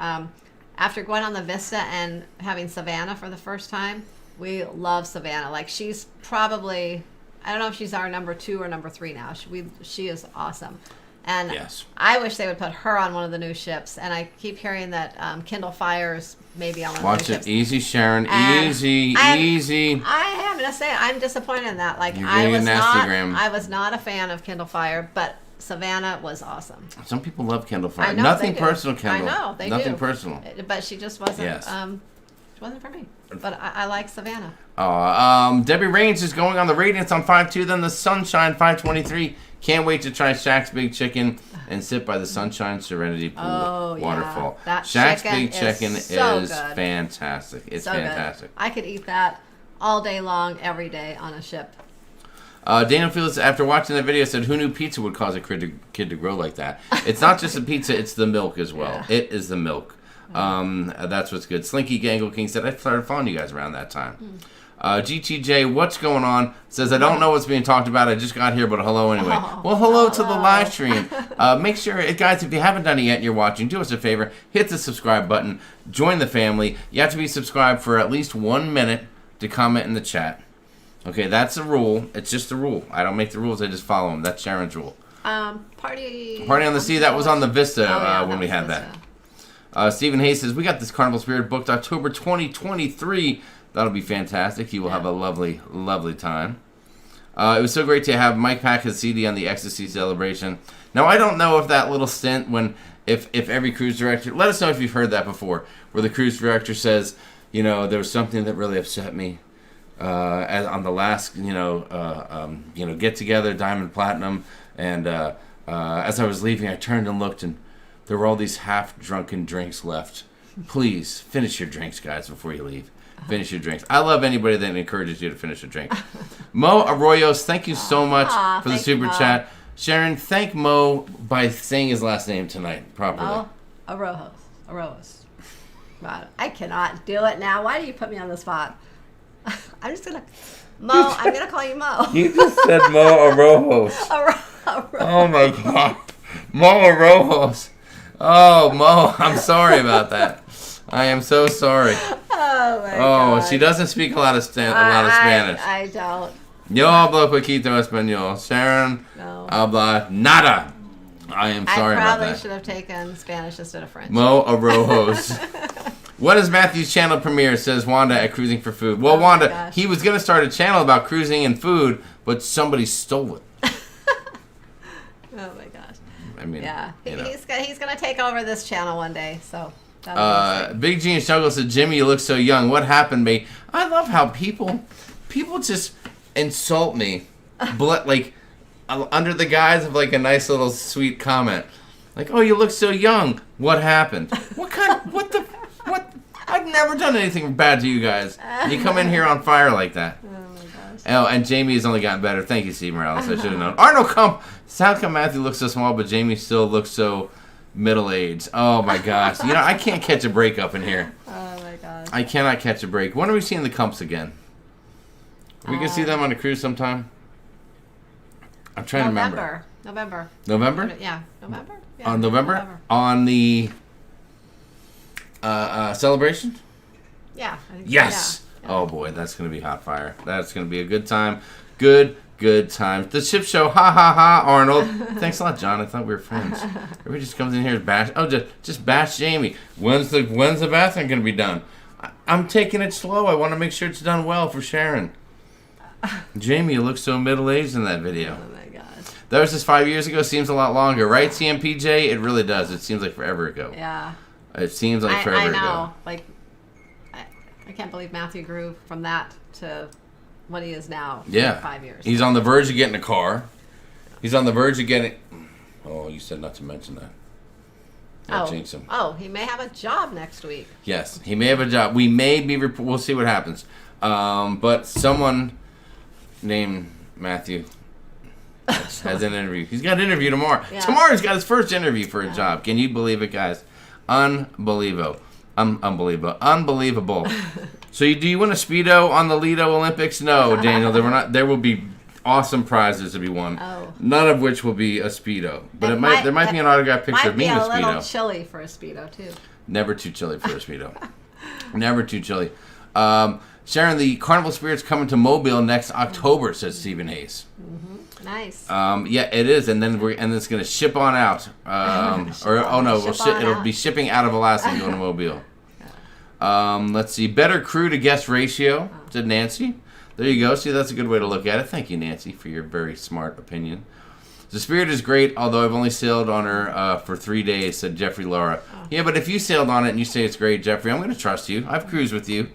after going on the Vista and having Savannah for the first time, we love Savannah. Like, she's probably, I don't know if she's our number 2 or number 3 now. She is awesome. And Yes. I wish they would put her on one of the new ships. And I keep hearing that Kindle Fire's maybe on one Watch of the new it. ships. Easy, Sharon. And Easy. I am going to say I'm disappointed in that. Like, You're I getting was a Nastygram. I was not a fan of Kindle Fire, but Savannah was awesome. Some people love Kendall Fire. I know Nothing they do. personal, Kendall. I know they Nothing do. personal. But she just wasn't. Yes. She wasn't for me. But I like Savannah. Debbie Raines is going on the Radiance on 5-2, then the Sunshine 523. Can't wait to try Shaq's Big Chicken and sit by the Sunshine Serenity Pool Oh, waterfall. yeah. That Shaq's chicken Big Chicken is so good. fantastic. It's So fantastic. good. I could eat that all day long, every day on a ship. Daniel Fields, after watching the video, said, who knew pizza would cause a kid to grow like that? It's not just the pizza, it's the milk as well. Yeah. It is the milk. That's what's good. Slinky Gangle King said, I started following you guys around that time. GTJ, what's going on? Says, I don't know what's being talked about. I just got here, but hello anyway. Well, hello to the live stream. Make sure, guys, if you haven't done it yet and you're watching, do us a favor. Hit the subscribe button. Join the family. You have to be subscribed for at least 1 minute to comment in the chat. Okay, that's a rule. It's just a rule. I don't make the rules. I just follow them. That's Sharon's rule. Party on the Sea, that was on the Vista when we was had Vista. that. Stephen Hayes says, we got this Carnival Spirit booked October 2023. That'll be fantastic. You will have a lovely, lovely time. It was so great to have Mike Pack his CD on the Ecstasy celebration. Now, I don't know if that little stint if every cruise director, let us know if you've heard that before, where the cruise director says, there was something that really upset me as on the last, get together, Diamond Platinum, and as I was leaving, I turned and looked, and there were all these half-drunken drinks left. Please, finish your drinks, guys, before you leave. Finish your drinks. I love anybody that encourages you to finish a drink. Mo Arroyos, thank you so much for the super chat. Sharon, thank Mo by saying his last name tonight properly. Oh, Arroyos. Wow, I cannot do it now. Why do you put me on the spot? I'm just going to... Mo, I'm going to call you Mo. You just said Mo Arroyos. Oh, my God. Mo Arroyos. Oh, Mo, I'm sorry about that. I am so sorry. Oh, my God. She doesn't speak a lot of Spanish. I don't. Yo hablo poquito español. Sharon habla nada. I am sorry about I probably that. should have taken Spanish instead of French. Mo Arojos. When is Matthew's channel premiere? Says Wanda at Cruising for Food. Well, Wanda, gosh. he was going to start a channel about cruising and food, but somebody stole it. Oh, my gosh. I mean, Yeah, he's gonna take over this channel one day. So. Big G and Struggle said, Jimmy, you look so young. What happened, mate? I love how people just insult me, like under the guise of like a nice little sweet comment, like, "Oh, you look so young." What happened? What? I've never done anything bad to you guys. And you come in here on fire like that. Oh my gosh. Oh, and Jamie has only gotten better. Thank you, Steve Morales. I should have known. Arnold Kump. How come Matthew looks so small, but Jamie still looks so middle-aged? Oh my gosh. You know, I can't catch a break up in here. Oh my gosh. I cannot catch a break. When are we seeing the Kumps again? We can see them on a cruise sometime. I'm trying to remember. November. November? Yeah, November. Yeah, On November? On the celebration? Yeah. I think so, Yes. yeah. Oh boy, that's gonna be hot fire. That's gonna be a good time. Good time. The ship show. Ha ha ha. Arnold. Thanks a lot, John. I thought we were friends. Everybody just comes in here and bash. Oh, just bash Jamie. When's the bathroom gonna be done? I'm taking it slow. I want to make sure it's done well for Sharon. Jamie, you look so middle-aged in that video. Oh my gosh. That was just 5 years ago. Seems a lot longer, right, CMPJ? It really does. It seems like forever ago. Yeah. It seems like forever I know. ago. Like, I can't believe Matthew grew from that to what he is now. Yeah. In 5 years. He's on the verge of getting a car. He's on the verge of getting... Oh, you said not to mention that. Don't jinx him. Oh, he may have a job next week. Yes, he may have a job. We may be... We'll see what happens. But someone named Matthew has an interview. He's got an interview tomorrow. Yeah. Tomorrow he's got his first interview for a job. Can you believe it, guys? Unbelievable. Unbelievable. So do you win a Speedo on the Lido Olympics? No, Daniel. There will be awesome prizes to be won. Oh. None of which will be a Speedo. But there might be an autographed picture of me in a Might be a little Speedo. chilly for a Speedo, too. Never too chilly for a Speedo. Never too chilly. Sharon, the Carnival Spirit's coming to Mobile next October, says Stephen Hayes. Mm-hmm. Nice. Yeah, it is, and then it's going to ship on out. It'll be shipping out of Alaska and going to Mobile. Let's see, better crew to guest ratio, said Nancy. There you go. See, that's a good way to look at it. Thank you, Nancy, for your very smart opinion. The Spirit is great, although I've only sailed on her for 3 days, said Jeffrey Laura. Oh. Yeah, but if you sailed on it and you say it's great, Jeffrey, I'm going to trust you. I've cruised with you.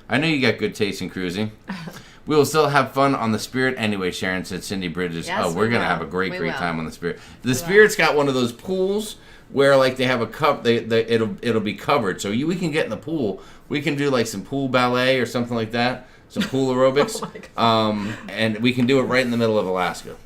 I know you got good taste in cruising. We will still have fun on the Spirit anyway, Sharon, said Cindy Bridges. Yes, we're going to have a great time on the Spirit. The We Spirit's got one of those pools where like they have a cup, it'll be covered. So we can get in the pool. We can do like some pool ballet or something like that, some pool aerobics. Oh my God. And we can do it right in the middle of Alaska.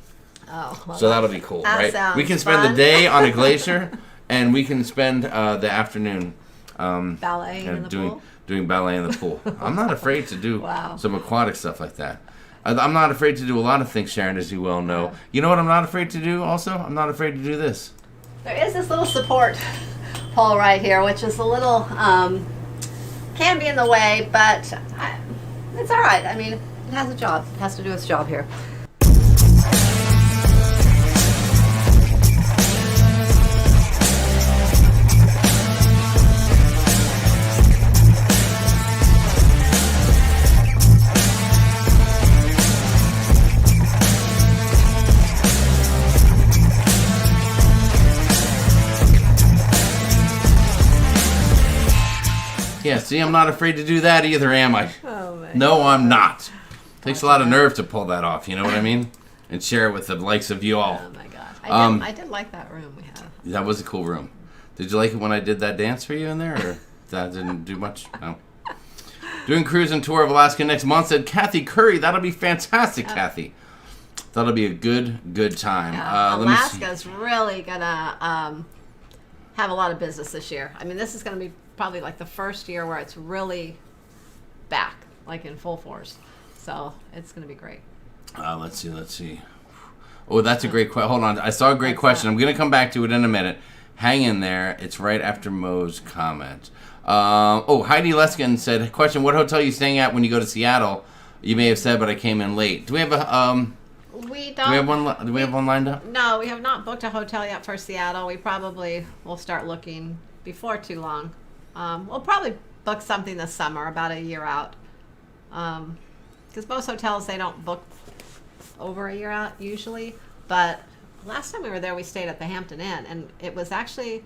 Oh, well, So that'll be cool, that right? sounds We can spend fun. the day on a glacier, and we can spend the afternoon ballet in the pool. doing ballet in the pool. I'm not afraid to do Wow. some aquatic stuff like that. I'm not afraid to do a lot of things, Sharon, as you well know. You know what I'm not afraid to do also? I'm not afraid to do this. There is this little support pole right here, which is a little, can be in the way, but it's all right. I mean, it has a job. It has to do its job here. Yeah, see, I'm not afraid to do that either, am I? Oh, man. No, I'm not. Takes a lot of nerve to pull that off, you know what I mean? And share it with the likes of you all. Oh, my gosh. I did like that room we had. That was a cool room. Did you like it when I did that dance for you in there, or that didn't do much? No. Doing cruise and tour of Alaska next month, said Kathy Curry. That'll be fantastic, Kathy. That'll be a good time. Alaska's really gonna have a lot of business this year. I mean, this is gonna be probably like the first year where it's really back, like in full force. So it's gonna be great. Let's see. Oh, that's a great question. Hold on. I saw a great question. I'm going to come back to it in a minute. Hang in there. It's right after Mo's comment. Heidi Leskin said, question, what hotel are you staying at when you go to Seattle? You may have said, but I came in late. Do we have a... We Do we have one lined up? No, we have not booked a hotel yet for Seattle. We probably will start looking before too long. We'll probably book something this summer, about a year out. Because most hotels, they don't book over a year out usually. But last time we were there, we stayed at the Hampton Inn, and it was actually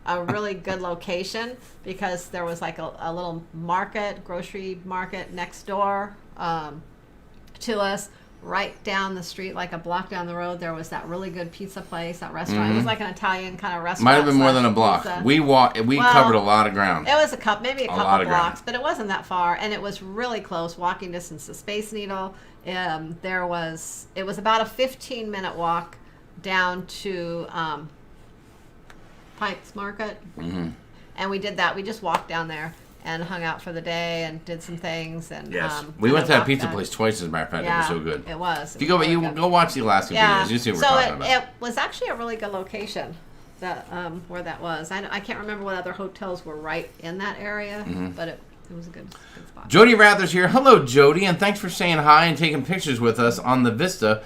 a really good location because there was like a little market, grocery market next door to us. right down the street, like a block down the road, there was that really good pizza place, that restaurant. It was like an Italian kind of restaurant. Might have been more than a block. pizza. We covered a lot of ground. It was maybe a couple lot of blocks, ground. but it wasn't that far, and it was really close, walking distance to Space Needle. It was about a 15-minute walk down to Pike's Market, and we did that. We just walked down there and hung out for the day and did some things. And we went to that walked pizza back. place twice. As a matter of fact, it was so good. It was. If you go watch the Alaska videos, you see what we're talking about. It was actually a really good location. That where that was. I can't remember what other hotels were right in that area, but it was a good spot. Jody Rather's here. Hello, Jody, and thanks for saying hi and taking pictures with us on the Vista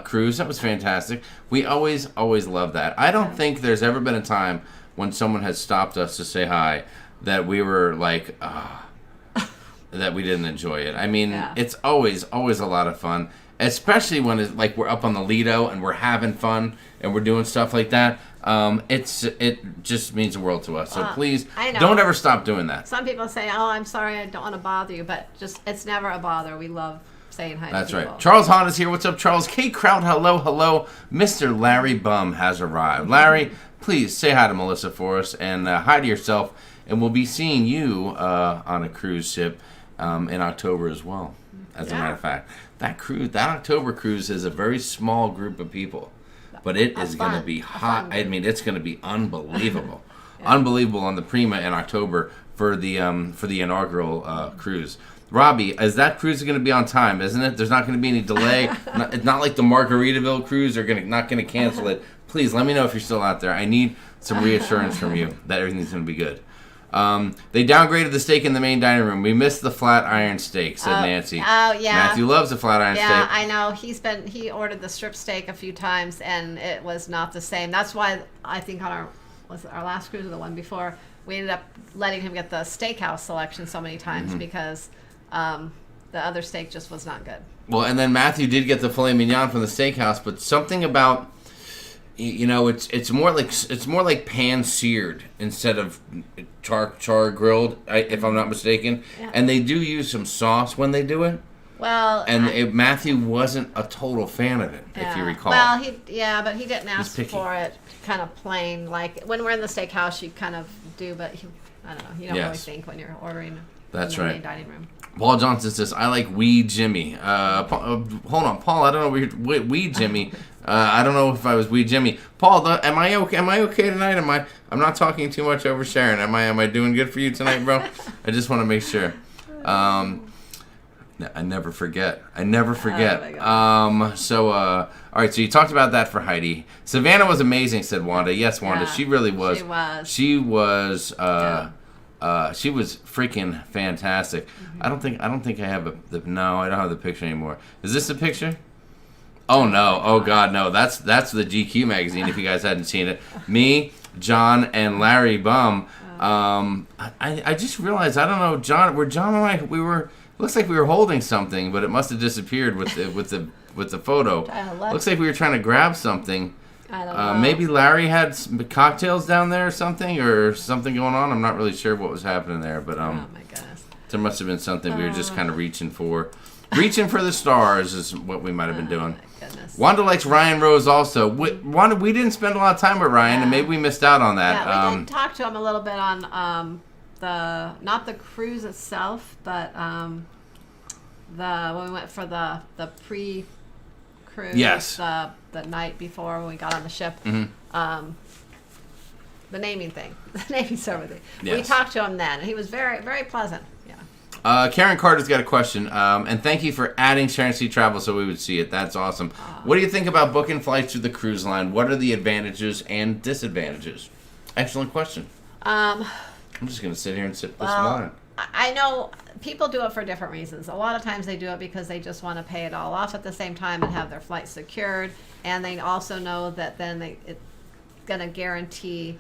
cruise. That was fantastic. We always love that. I don't think there's ever been a time when someone has stopped us to say hi that we were like, that we didn't enjoy it. I mean, it's always a lot of fun, especially when it's like we're up on the Lido and we're having fun and we're doing stuff like that. It just means the world to us. So please don't ever stop doing that. Some people say, "Oh, I'm sorry, I don't want to bother you," but it's never a bother. We love saying hi. That's to people. right. Charles Honda's here. What's up, Charles? Kate Kraut, hello. Mr. Larry Bum has arrived. Larry, please say hi to Melissa for us and hi to yourself. And we'll be seeing you on a cruise ship in October as well. As a matter of fact, that October cruise is a very small group of people, but it is going to be hot. I mean, it's going to be unbelievable, unbelievable on the Prima in October for the inaugural cruise. Robbie, is that cruise going to be on time? Isn't it? There's not going to be any delay. It's not like the Margaritaville cruise. They're not going to cancel it. Please let me know if you're still out there. I need some reassurance from you that everything's going to be good. They downgraded the steak in the main dining room. We missed the flat iron steak, said Nancy. Oh, yeah. Matthew loves the flat iron steak. Yeah, I know. He ordered the strip steak a few times, and it was not the same. That's why I think on our last cruise or the one before, we ended up letting him get the steakhouse selection so many times because the other steak just was not good. Well, and then Matthew did get the filet mignon from the steakhouse, but something about, it's more like pan seared instead of char grilled, if I'm not mistaken. Yeah. And they do use some sauce when they do it. Well, and Matthew wasn't a total fan of it, if you recall. Well, but he didn't ask for it kind of plain. Like when we're in the steakhouse, you kind of do, but I don't know. You don't really think when you're ordering. That's in the right. main dining room. Paul Johnson says, "I like Wee Jimmy." Hold on, Paul. I don't know Wee Jimmy. I don't know if I was Wee Jimmy. Paul, am I okay? Am I okay tonight? I'm not talking too much over Sharon. Am I doing good for you tonight, bro? I just want to make sure. I never forget. Oh my God. All right. So you talked about that for Heidi. Savannah was amazing, said Wanda. Yes, Wanda. Yeah, she really was. She was. She was freaking fantastic. I don't think I have no, I don't have the picture anymore. Is this the picture? Oh no! Oh God, no! That's the GQ magazine. If you guys hadn't seen it, me, John, and Larry Bum. I just realized, I don't know, John and I, looks like we were holding something, but it must have disappeared with the photo. Looks like we were trying to grab something. I don't know. Maybe Larry had some cocktails down there or something going on. I'm not really sure what was happening there, but oh my goodness. There must have been something we were just kind of reaching for. Reaching for the stars is what we might have been doing. My goodness. Wanda likes Ryan Rose also. Wanda, we didn't spend a lot of time with Ryan, and maybe we missed out on that. Yeah, we did talk to him a little bit on not the cruise itself, but when we went for the pre-cruise. Yes. The night before when we got on the ship. The naming thing, the naming ceremony. Yes. We talked to him then, and he was very, very pleasant. Yeah. Karen Carter's got a question, and thank you for adding SharonSea Travel so we would see it. That's awesome. What do you think about booking flights through the cruise line? What are the advantages and disadvantages? Excellent question. I'm just going to sit here and sip this wine. I know people do it for different reasons. A lot of times they do it because they just want to pay it all off at the same time and have their flight secured, and they also know that then it's going to guarantee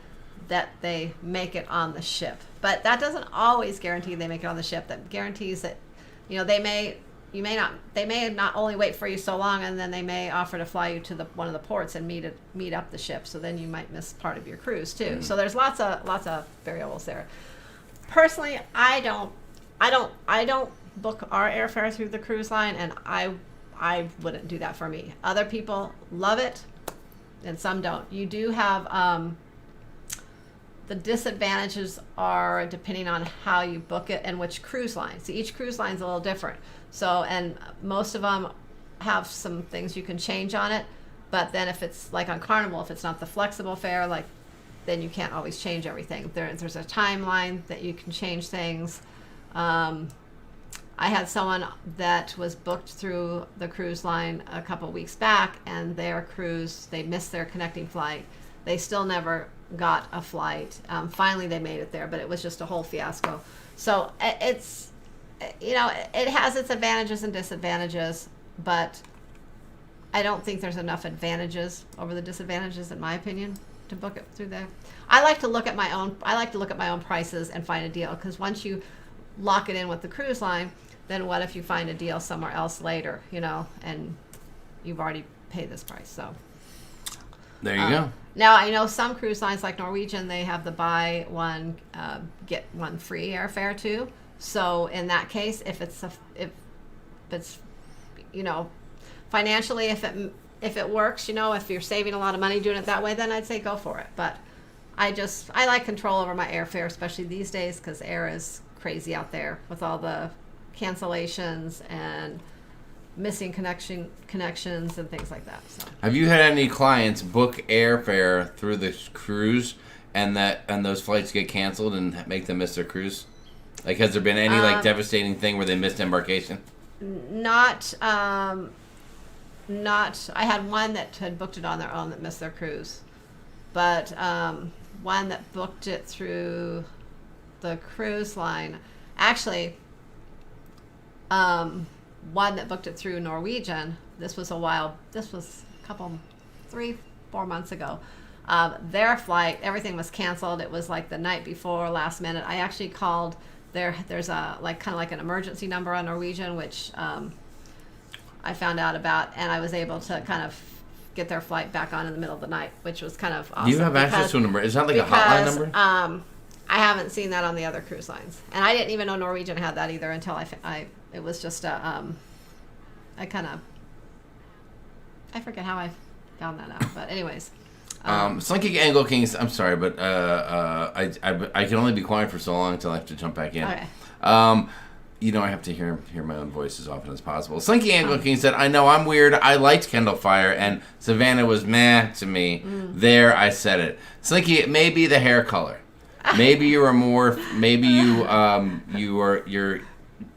that they make it on the ship. But that doesn't always guarantee they make it on the ship. That guarantees that, they may not only wait for you so long, and then they may offer to fly you to one of the ports and meet up the ship. So then you might miss part of your cruise too. So there's lots of variables there. Personally, I don't book our airfare through the cruise line, and I I wouldn't do that for me. Other people love it, and some don't. You do have the disadvantages are depending on how you book it and which cruise line. So each cruise line is a little different. So, and most of them have some things you can change on it. But then if it's like on Carnival, if it's not the flexible fare, like, then you can't always change everything. There's a timeline that you can change things. I had someone that was booked through the cruise line a couple weeks back, and their cruise, they missed their connecting flight. They still never got a flight. Finally, they made it there, but it was just a whole fiasco. So it's, you know, it has its advantages and disadvantages, but I don't think there's enough advantages over the disadvantages, in my opinion, to book it through there. I like to look at my own prices and find a deal, because once you lock it in with the cruise line, then what if you find a deal somewhere else later, you know, and you've already paid this price. So there you go. Now I know some cruise lines like Norwegian, they have the buy one get one free airfare too. So in that case, if it's you know, financially, if it works, you know, if you're saving a lot of money doing it that way, then I'd say go for it. But I like control over my airfare, especially these days, because air is crazy out there with all the cancellations and missing connections and things like that. So. Have you had any clients book airfare through the cruise and those flights get canceled and make them miss their cruise? Like, has there been any like devastating thing where they missed embarkation? Not. I had one that had booked it on their own that missed their cruise, but one that booked it through the cruise line, actually. One that booked it through Norwegian. This was a couple, 3-4 months ago. Their flight, everything was canceled. It was like the night before, last minute. I actually called there's a kind of like an emergency number on Norwegian, which I found out about, and I was able to kind of get their flight back on in the middle of the night, which was kind of awesome. Do you have access to a number? Is that like a hotline number? I haven't seen that on the other cruise lines, and I didn't even know Norwegian had that either until it was just I forget how I found that out, but anyways. Slinky Anglo Kings, I'm sorry, but I can only be quiet for so long until I have to jump back in. Okay. You know, I have to hear my own voice as often as possible. Slinky Anglo King said, I know I'm weird. I liked Kendall Fire, and Savannah was meh to me. There, I said it. Slinky, it may be the hair color. Maybe you are more. Maybe you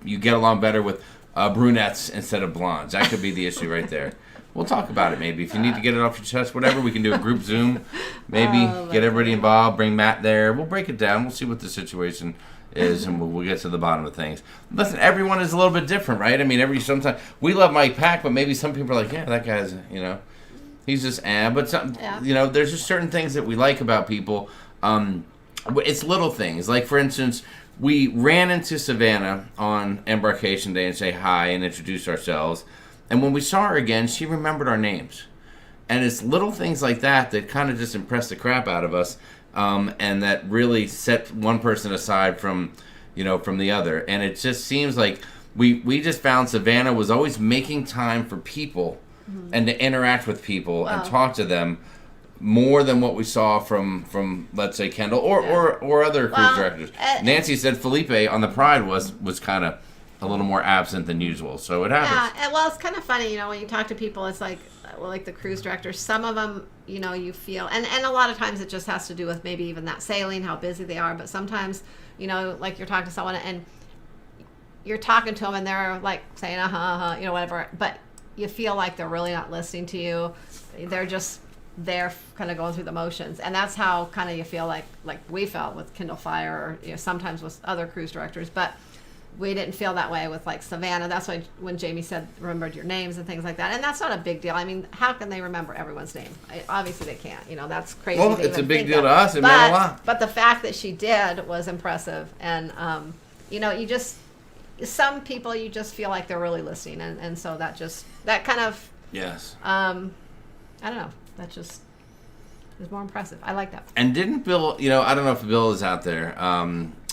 you get along better with brunettes instead of blondes. That could be the issue right there. We'll talk about it maybe. If you need to get it off your chest, whatever, we can do a group Zoom. Maybe get everybody involved, bring Matt there. We'll break it down. We'll see what the situation is, and we'll get to the bottom of things. Listen, everyone is a little bit different, right? I mean, sometimes we love Mike Pack, but maybe some people are like, yeah, that guy's, you know, he's just but some, you know, there's just certain things that we like about people. It's little things. Like, for instance, we ran into Savannah on embarkation day and say hi and introduce ourselves. And when we saw her again, she remembered our names. And it's little things like that that kind of just impress the crap out of us, and that really set one person aside from the other. And it just seems like we just found Savannah was always making time for people and to interact with people and talk to them more than what we saw from let's say Kendall or other cruise directors. Nancy said Felipe on the Pride was kind of a little more absent than usual, so it happens. Yeah, well, it's kind of funny, you know, when you talk to people, it's like the cruise directors, some of them, you know, you feel, and a lot of times it just has to do with maybe even that sailing, how busy they are, but sometimes, you know, like you're talking to someone and you're talking to them and they're like saying, you know, whatever, but you feel like they're really not listening to you. They're kind of going through the motions, and that's how kind of you feel like we felt with Kindle Fire, or, you know, sometimes with other cruise directors, but we didn't feel that way with like Savannah. That's why when Jamie said remembered your names and things like that, and that's not a big deal. I mean, how can they remember everyone's name? Obviously they can't. You know, that's crazy. Well, it's a big deal to us. It meant a lot. But the fact that she did was impressive, and you know, some people you just feel like they're really listening, and so that kind of yes. I don't know. That just is more impressive. I like that. And didn't Bill, you know, I don't know if Bill is out there,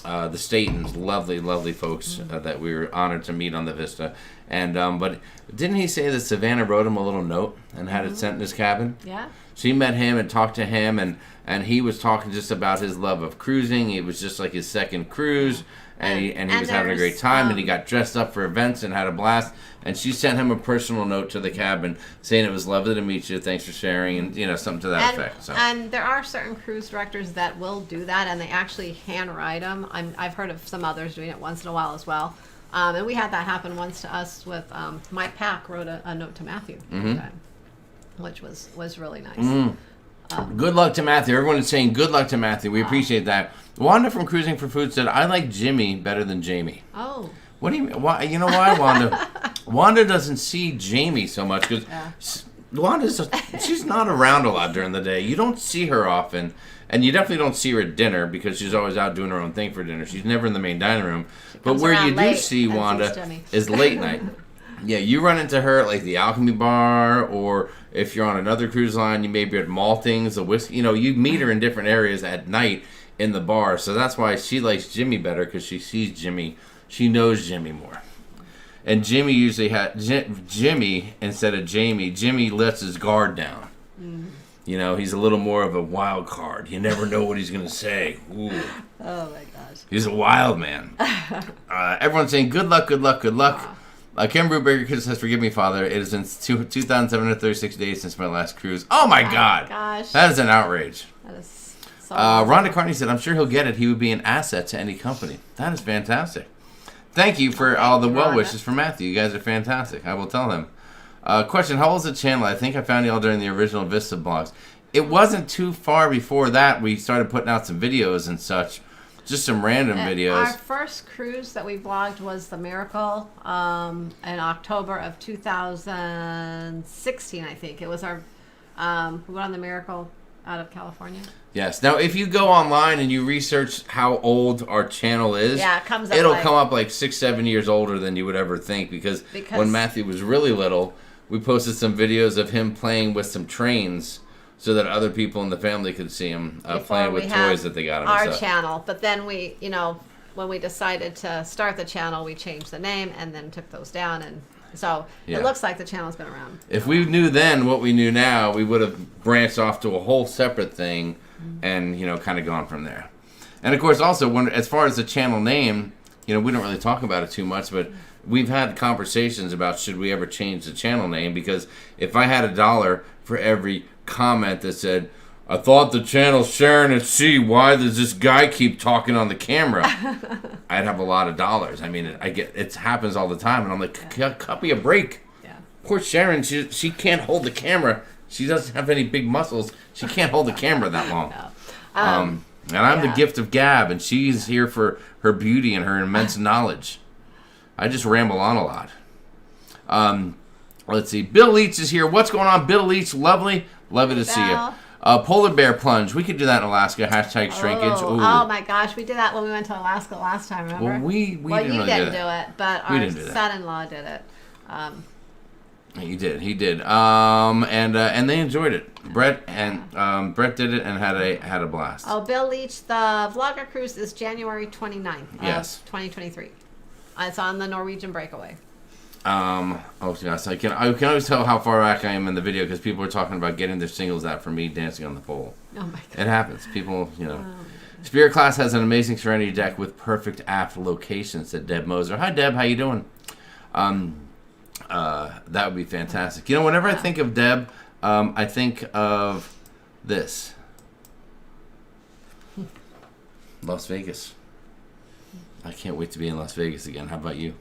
the Statons, lovely, lovely folks that we were honored to meet on the Vista. And but didn't he say that Savannah wrote him a little note and had it sent in his cabin? Yeah. She met him and talked to him, and he was talking just about his love of cruising. It was just like his second cruise, and he was having a great time, and he got dressed up for events and had a blast. And she sent him a personal note to the cabin saying it was lovely to meet you, thanks for sharing, and something to that effect. So. And there are certain cruise directors that will do that, and they actually handwrite them. I've heard of some others doing it once in a while as well. And we had that happen once to us with Mike Pack wrote a note to Matthew, one time, which was really nice. Good luck to Matthew. Everyone is saying good luck to Matthew. We appreciate that. Wanda from Cruising for Food said, I like Jimmy better than Jamie. Oh. What do you mean? Why? You know why, Wanda? Wanda doesn't see Jamie so much because she's not around a lot during the day. You don't see her often, and you definitely don't see her at dinner because she's always out doing her own thing for dinner. She's never in the main dining room. But where you do see Wanda is late night. Yeah, you run into her at like the Alchemy Bar, or if you're on another cruise line, you may be at Maltings, the whiskey. You meet her in different areas at night in the bar. So that's why she likes Jimmy better, because she sees Jimmy. She knows Jimmy more. And Jimmy usually Jimmy instead of Jamie. Jimmy lets his guard down. He's a little more of a wild card. You never know what he's going to say. Ooh. Oh my gosh. He's a wild man. Everyone's saying good luck, good luck, good luck. Kim Brubaker says, forgive me, Father. It has been 2,736 days since my last cruise. Oh my God. Gosh. That is an outrage. That is so Rhonda Carney said, I'm sure he'll get it. He would be an asset to any company. That is fantastic. Thank you for all the well wishes for Matthew. You guys are fantastic. I will tell him. Question, how old is the channel? I think I found y'all during the original Vista blogs. It wasn't too far before that. We started putting out some videos and such. Just some random videos. Our first cruise that we vlogged was the Miracle in October of 2016, I think. It was our, we went on the Miracle out of California. Yes. Now, if you go online and you research how old our channel is, it comes up it'll come up like 6-7 years older than you would ever think, because when Matthew was really little, we posted some videos of him playing with some trains so that other people in the family could see him playing with toys that they got him. Our channel, but then we, when we decided to start the channel, we changed the name and then took those down, and so it looks like the channel's been around. If we knew then what we knew now, we would have branched off to a whole separate thing, and kind of gone from there. And of course, also as far as the channel name, we don't really talk about it too much, but we've had conversations about should we ever change the channel name, because if I had $1 for every comment that said, I thought the channel's Sharonatsea, why does this guy keep talking on the camera? I'd have a lot of dollars. I mean, it happens all the time, and I'm like, cut me a break. Yeah. Poor Sharon, she can't hold the camera. She doesn't have any big muscles. She can't hold the camera that long. No. And I'm the gift of gab, and she's here for her beauty and her immense knowledge. I just ramble on a lot. Let's see. Bill Leach is here. What's going on, Bill Leach? Lovely to see you. Polar bear plunge. We could do that in Alaska. Hashtag shrinkage. Oh my gosh, we did that when we went to Alaska last time. Remember? Well, we well, didn't you really didn't do it, but our son-in-law did it. He did. And they enjoyed it. Brett did it and had a blast. Oh, Bill Leach, the Vlogger Cruise is January 29th of 2023. It's on the Norwegian Breakaway. Yes, I can always tell how far back I am in the video, because people are talking about getting their singles out for me dancing on the pole. Oh my God. It happens. People, Spirit Class has an amazing Serenity deck with perfect aft locations, said Deb Moser. Hi, Deb. How you doing? That would be fantastic. Whenever I think of Deb, I think of this. Las Vegas. I can't wait to be in Las Vegas again. How about you?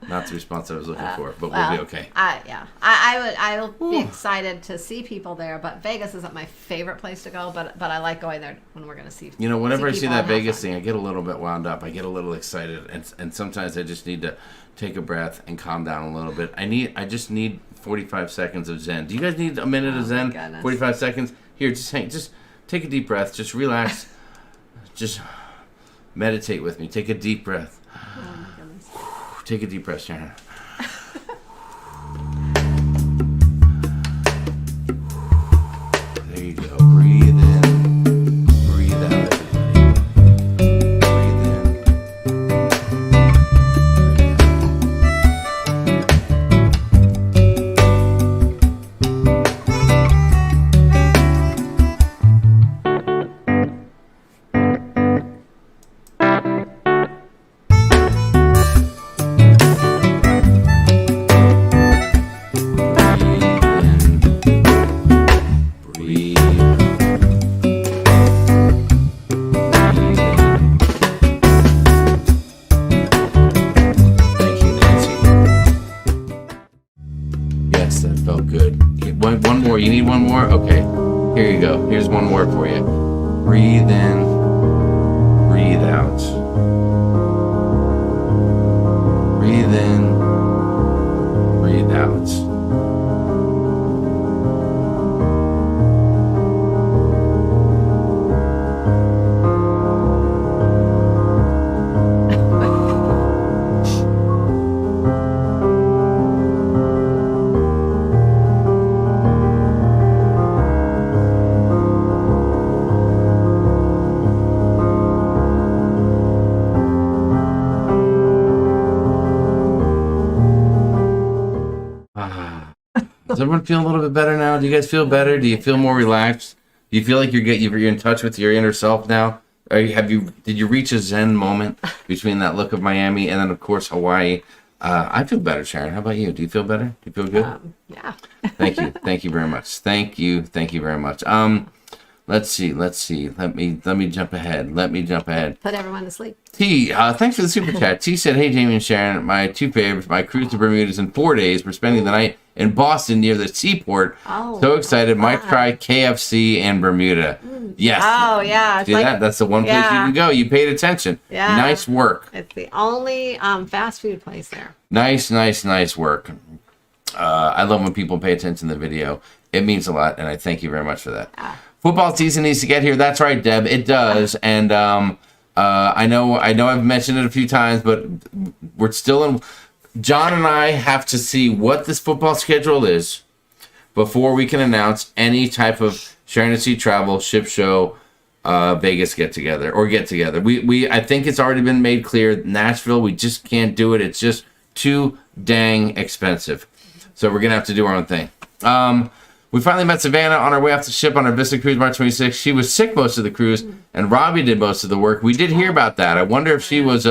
Not the response I was looking for, but we'll be okay. I will be excited to see people there, but Vegas isn't my favorite place to go, but I like going there when we're going to see. Whenever I see that Vegas thing, I get a little bit wound up. I get a little excited, and sometimes I just need to take a breath and calm down a little bit. I just need 45 seconds of Zen. Do you guys need a minute of Zen? 45 seconds? Here, just take a deep breath. Just relax. Just meditate with me. Take a deep breath. Oh my goodness. Take a deep breath, Sharon. There you go. Breathe in. Breathe out. Breathe in. that felt good. One more. You need one more? Okay. Here you go. Here's one more for you. Breathe in, breathe out. Breathe in, breathe out. Does everyone feel a little bit better now? Do you guys feel better? Do you feel more relaxed? Do you feel like you're in touch with your inner self now? Did you reach a Zen moment between that look of Miami and then of course Hawaii? I feel better, Sharon. How about you? Do you feel better? Do you feel good? Yeah. Thank you very much. Thank you very much. Let's see. Let me jump ahead. Put everyone to sleep. T, thanks for the super chat. T said, "Hey Jamie and Sharon, my two favorites. My cruise to Bermuda is in 4 days. We're spending the night in Boston near the seaport. Oh, so excited! Might try KFC in Bermuda. Yes. Oh yeah. It's See that? That's the one place you can go. You paid attention. Yeah. Nice work. It's the only fast food place there. Nice work. I love when people pay attention to the video. It means a lot, and I thank you very much for that. Football season needs to get here. That's right, Deb. It does, and I know I've mentioned it a few times, but we're still in. John and I have to see what this football schedule is before we can announce any type of Sharonatsea travel ship show, Vegas get together. I think it's already been made clear. Nashville, we just can't do it. It's just too dang expensive. So we're gonna have to do our own thing. We finally met Savannah on our way off the ship on our Vista cruise March 26th. She was sick most of the cruise, and Robbie did most of the work. We did hear about that. I wonder if she was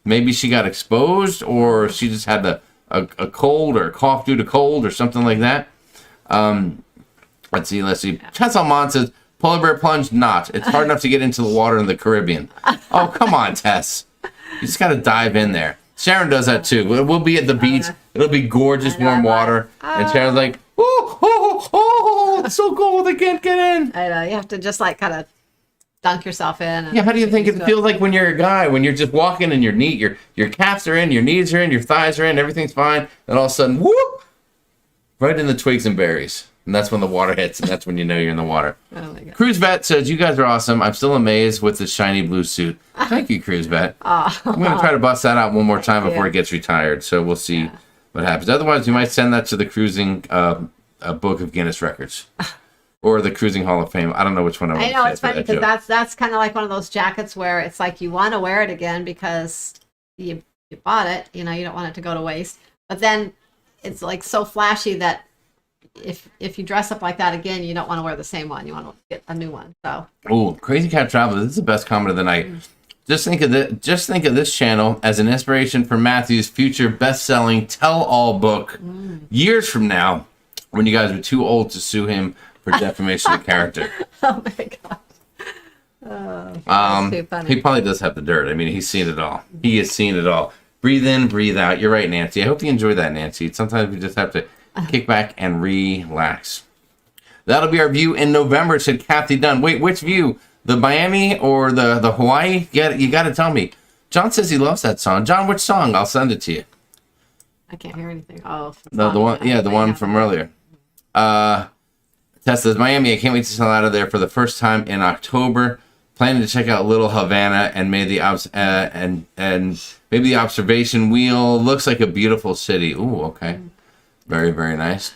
maybe she got exposed, or she just had a cold or a cough due to cold or something like that. Let's see. Tess Almond says, polar bear plunge, not. It's hard enough to get into the water in the Caribbean. Oh, come on, Tess. You just got to dive in there. Sharon does that too. We'll be at the beach. It'll be gorgeous, warm water. And Sharon's like, oh, it's so cold. I can't get in. I know. You have to just like kind of dunk yourself in. Yeah, how do you think it feels like when you're a guy, when you're just walking and your calves are in, your knees are in, your thighs are in, everything's fine. And all of a sudden, whoop, right in the twigs and berries. And that's when the water hits, and that's when you know you're in the water. Oh my God. Cruise Vet says, you guys are awesome. I'm still amazed with the shiny blue suit. Thank you, Cruise Vet. I'm going to try to bust that out one more time before it gets retired, so we'll see what happens. Otherwise, we might send that to the Cruising Book of Guinness Records. Or the Cruising Hall of Fame. I don't know which one I want to say. I know, it's funny because that that's kind of like one of those jackets where it's like you want to wear it again because you bought it, you don't want it to go to waste. But then it's like so flashy that if you dress up like that again, you don't want to wear the same one. You want to get a new one. So. Oh, Crazy Cat Travel. This is the best comment of the night. Just think of this channel as an inspiration for Matthew's future best-selling tell-all book years from now, when you guys are too old to sue him for defamation of character. Oh my God. That's too funny. He probably does have the dirt. I mean, he's seen it all. He has seen it all. Breathe in, breathe out. You're right, Nancy. I hope you enjoy that, Nancy. Sometimes we just have to kick back and relax. That'll be our view in November, said Kathy Dunn. Wait, which view? The Miami or the Hawaii? You got to tell me. John says he loves that song. John, which song? I'll send it to you. I can't hear anything. Oh, the one. Yeah, the one from earlier. Tess says, Miami, I can't wait to sail out of there for the first time in October. Planning to check out Little Havana and maybe the observation wheel. Looks like a beautiful city. Ooh, okay. Very, very nice.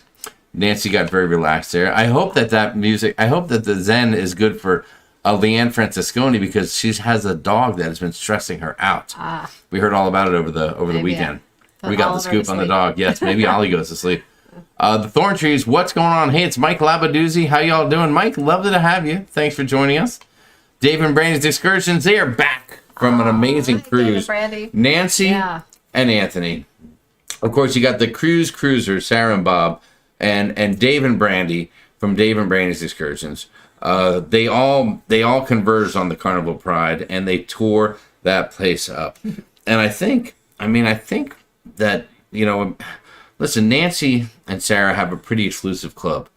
Nancy got very relaxed there. I hope that music, I hope that the Zen is good for Leanne Francisconi, because she has a dog that has been stressing her out. We heard all about it over the weekend. We got the scoop on the dog. Yes, maybe Ollie goes to sleep. The Thorn Trees, what's going on? Hey, it's Mike Labadoozy. How y'all doing? Mike, lovely to have you. Thanks for joining us. Dave and Brandy's Excursions, they are back from an amazing cruise. Nancy and Anthony. Of course, you got the cruisers, Sarah and Bob, and Dave and Brandy from Dave and Brandy's Excursions. They all converged on the Carnival Pride, and they tore that place up. And I think that, Listen, Nancy and Sarah have a pretty exclusive club,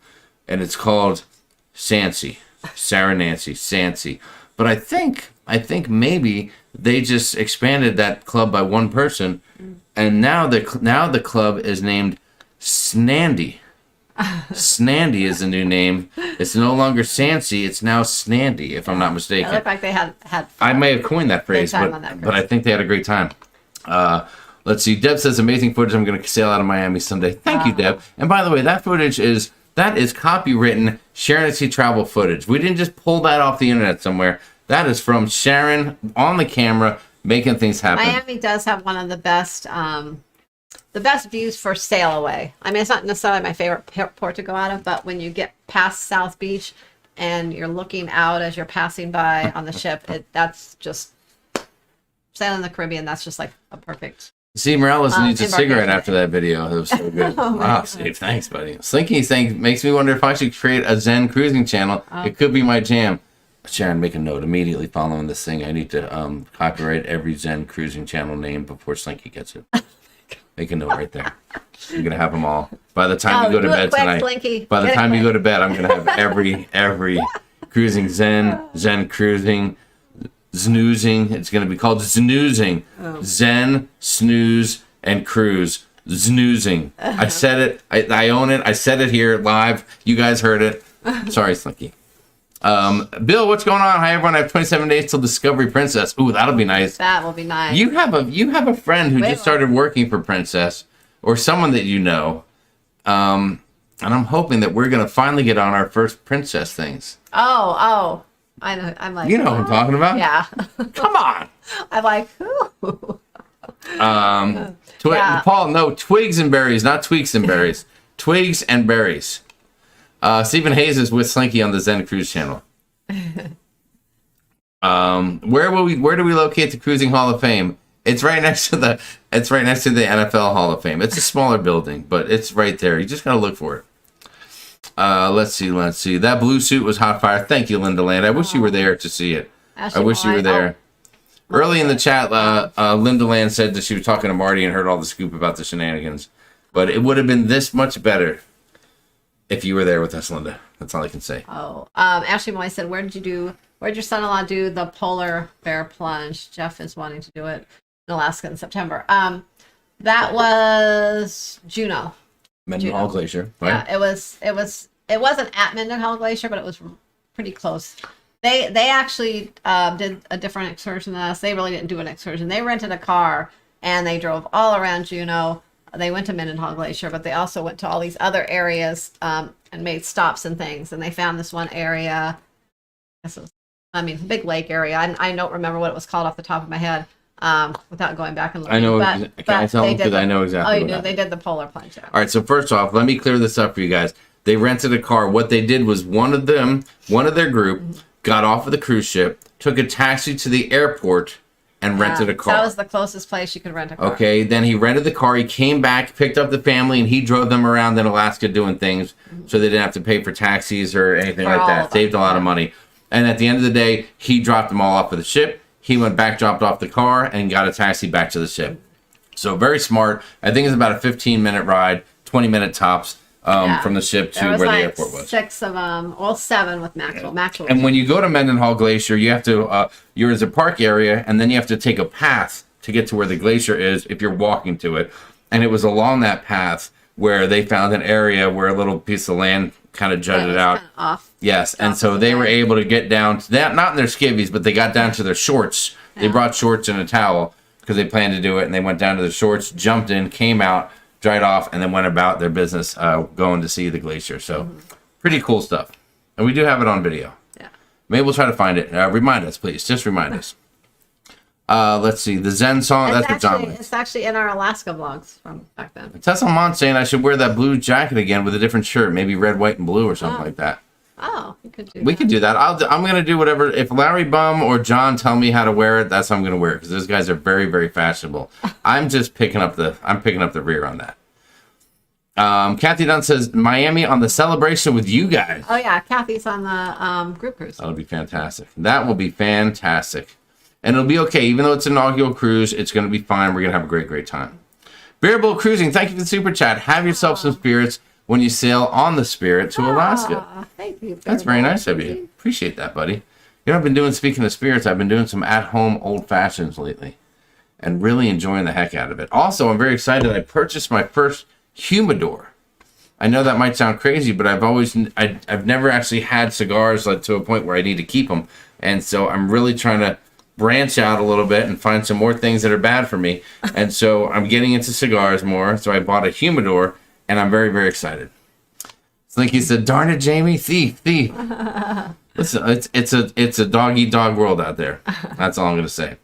and it's called Sancy. Sharonatsea, Sancy. But I think maybe they just expanded that club by one person, and now the club is named Snandy. Snandy is the new name. It's no longer Sancy. It's now Snandy, if I'm not mistaken. It looked like they had I may have coined that phrase, but I think they had a great time. Let's see. Deb says, amazing footage. I'm going to sail out of Miami someday. Thank you, Deb. And by the way, that footage is copywritten Sharonatsea travel footage. We didn't just pull that off the internet somewhere. That is from Sharon on the camera making things happen. Miami does have one of the best views for sail away. I mean, it's not necessarily my favorite port to go out of, but when you get past South Beach and you're looking out as you're passing by on the ship, that's just sailing the Caribbean. That's just like a perfect. See, Morales needs a cigarette after that video. It was so good. Wow, Steve, thanks, buddy. Slinky saying makes me wonder if I should create a Zen cruising channel. It could be my jam. Sharon, make a note immediately following this thing. I need to copyright every Zen cruising channel name before Slinky gets it. Make a note right there. I'm gonna have them all. By the time you go to bed tonight. Slinky. By the time you go to bed, I'm gonna have every cruising Zen cruising, snoozing. It's gonna be called snoozing. Zen, snooze, and cruise. Snoozing. I said it. I own it. I said it here live. You guys heard it. Sorry, Slinky. Bill, what's going on? Hi, everyone. I have 27 days till Discovery Princess. Ooh, that'll be nice. That will be nice. You have a friend who just started working for Princess, or someone that you know. And I'm hoping that we're gonna finally get on our first Princess things. Oh, I know. I'm like, you know what I'm talking about? Yeah. Come on. I'm like, who? Paul, no, twigs and berries, not tweaks and berries. Twigs and berries. Stephen Hayes is with Slinky on the Zen Cruise channel. Where do we locate the Cruising Hall of Fame? It's right next to the NFL Hall of Fame. It's a smaller building, but it's right there. You just gotta look for it. Let's see. That blue suit was hot fire. Thank you, Linda Land. I wish you were there to see it. I wish you were there. Early in the chat, Linda Land said that she was talking to Marty and heard all the scoop about the shenanigans. But it would have been this much better if you were there with us, Linda. That's all I can say. Ashley Moy said, where'd your son-in-law do the polar bear plunge? Jeff is wanting to do it in Alaska in September. That was Juneau. Mendenhall Glacier, right? Yeah, it wasn't at Mendenhall Glacier, but it was pretty close. They actually did a different excursion than us. They really didn't do an excursion. They rented a car and they drove all around Juneau. They went to Mendenhall Glacier, but they also went to all these other areas and made stops and things. And they found this one area, big lake area. I don't remember what it was called off the top of my head without going back and looking. I know. Can I tell them? Because I know exactly. Oh, you do? They did the polar plunge there. All right, so first off, let me clear this up for you guys. They rented a car. What they did was one of their group, got off of the cruise ship, took a taxi to the airport, and rented a car. That was the closest place you could rent a car. Okay, then he rented the car. He came back, picked up the family, and he drove them around in Alaska doing things so they didn't have to pay for taxis or anything like that. Saved a lot of money. And at the end of the day, he dropped them all off of the ship. He went back, dropped off the car, and got a taxi back to the ship. So very smart. I think it's about a 15-minute ride, 20-minute tops. From the ship to where the airport was. 6 of them, all 7 with Maxwell. Maxwell. And when you go to Mendenhall Glacier, you have to, you're in the park area, and then you have to take a path to get to where the glacier is if you're walking to it. And it was along that path where they found an area where a little piece of land kind of jutted out. Kind of off. Yes, and so they were able to get down to that, not in their skivvies, but they got down to their shorts. Yeah. They brought shorts and a towel because they planned to do it, and they went down to the shorts, jumped in, came out, dried off, and then went about their business going to see the glacier. So pretty cool stuff. And we do have it on video. Yeah. Maybe we'll try to find it. Remind us, please. Just remind us. Let's see. The Zen song. That's what John likes. It's actually in our Alaska vlogs from back then. Tessa Mont saying I should wear that blue jacket again with a different shirt. Maybe red, white, and blue or something like that. Oh, you could do that. We could do that. I'm going to do whatever. If Larry Bum or John tell me how to wear it, that's how I'm going to wear it. Because those guys are very, very fashionable. I'm just picking up the rear on that. Kathy Dunn says Miami on the celebration with you guys. Oh yeah, Kathy's on the group cruise. That'll be fantastic. That will be fantastic. And it'll be okay. Even though it's an inaugural cruise, it's going to be fine. We're going to have a great, great time. Bearable Cruising, thank you for the super chat. Have yourself some spirits when you sail on the Spirit to Alaska. Thank you. That's very nice of you. Appreciate that, buddy. You know, I've been doing, speaking of spirits, I've been doing some at-home old fashions lately and really enjoying the heck out of it. Also, I'm very excited. I purchased my first humidor. I know that might sound crazy, but I've never actually had cigars like, to a point where I need to keep them. And so I'm really trying to branch out a little bit and find some more things that are bad for me. And so I'm getting into cigars more. So I bought a humidor, and I'm very, very excited. Slinky said, "Darn it, Jamie, thief." Listen, it's a dog eat dog world out there. That's all I'm gonna say.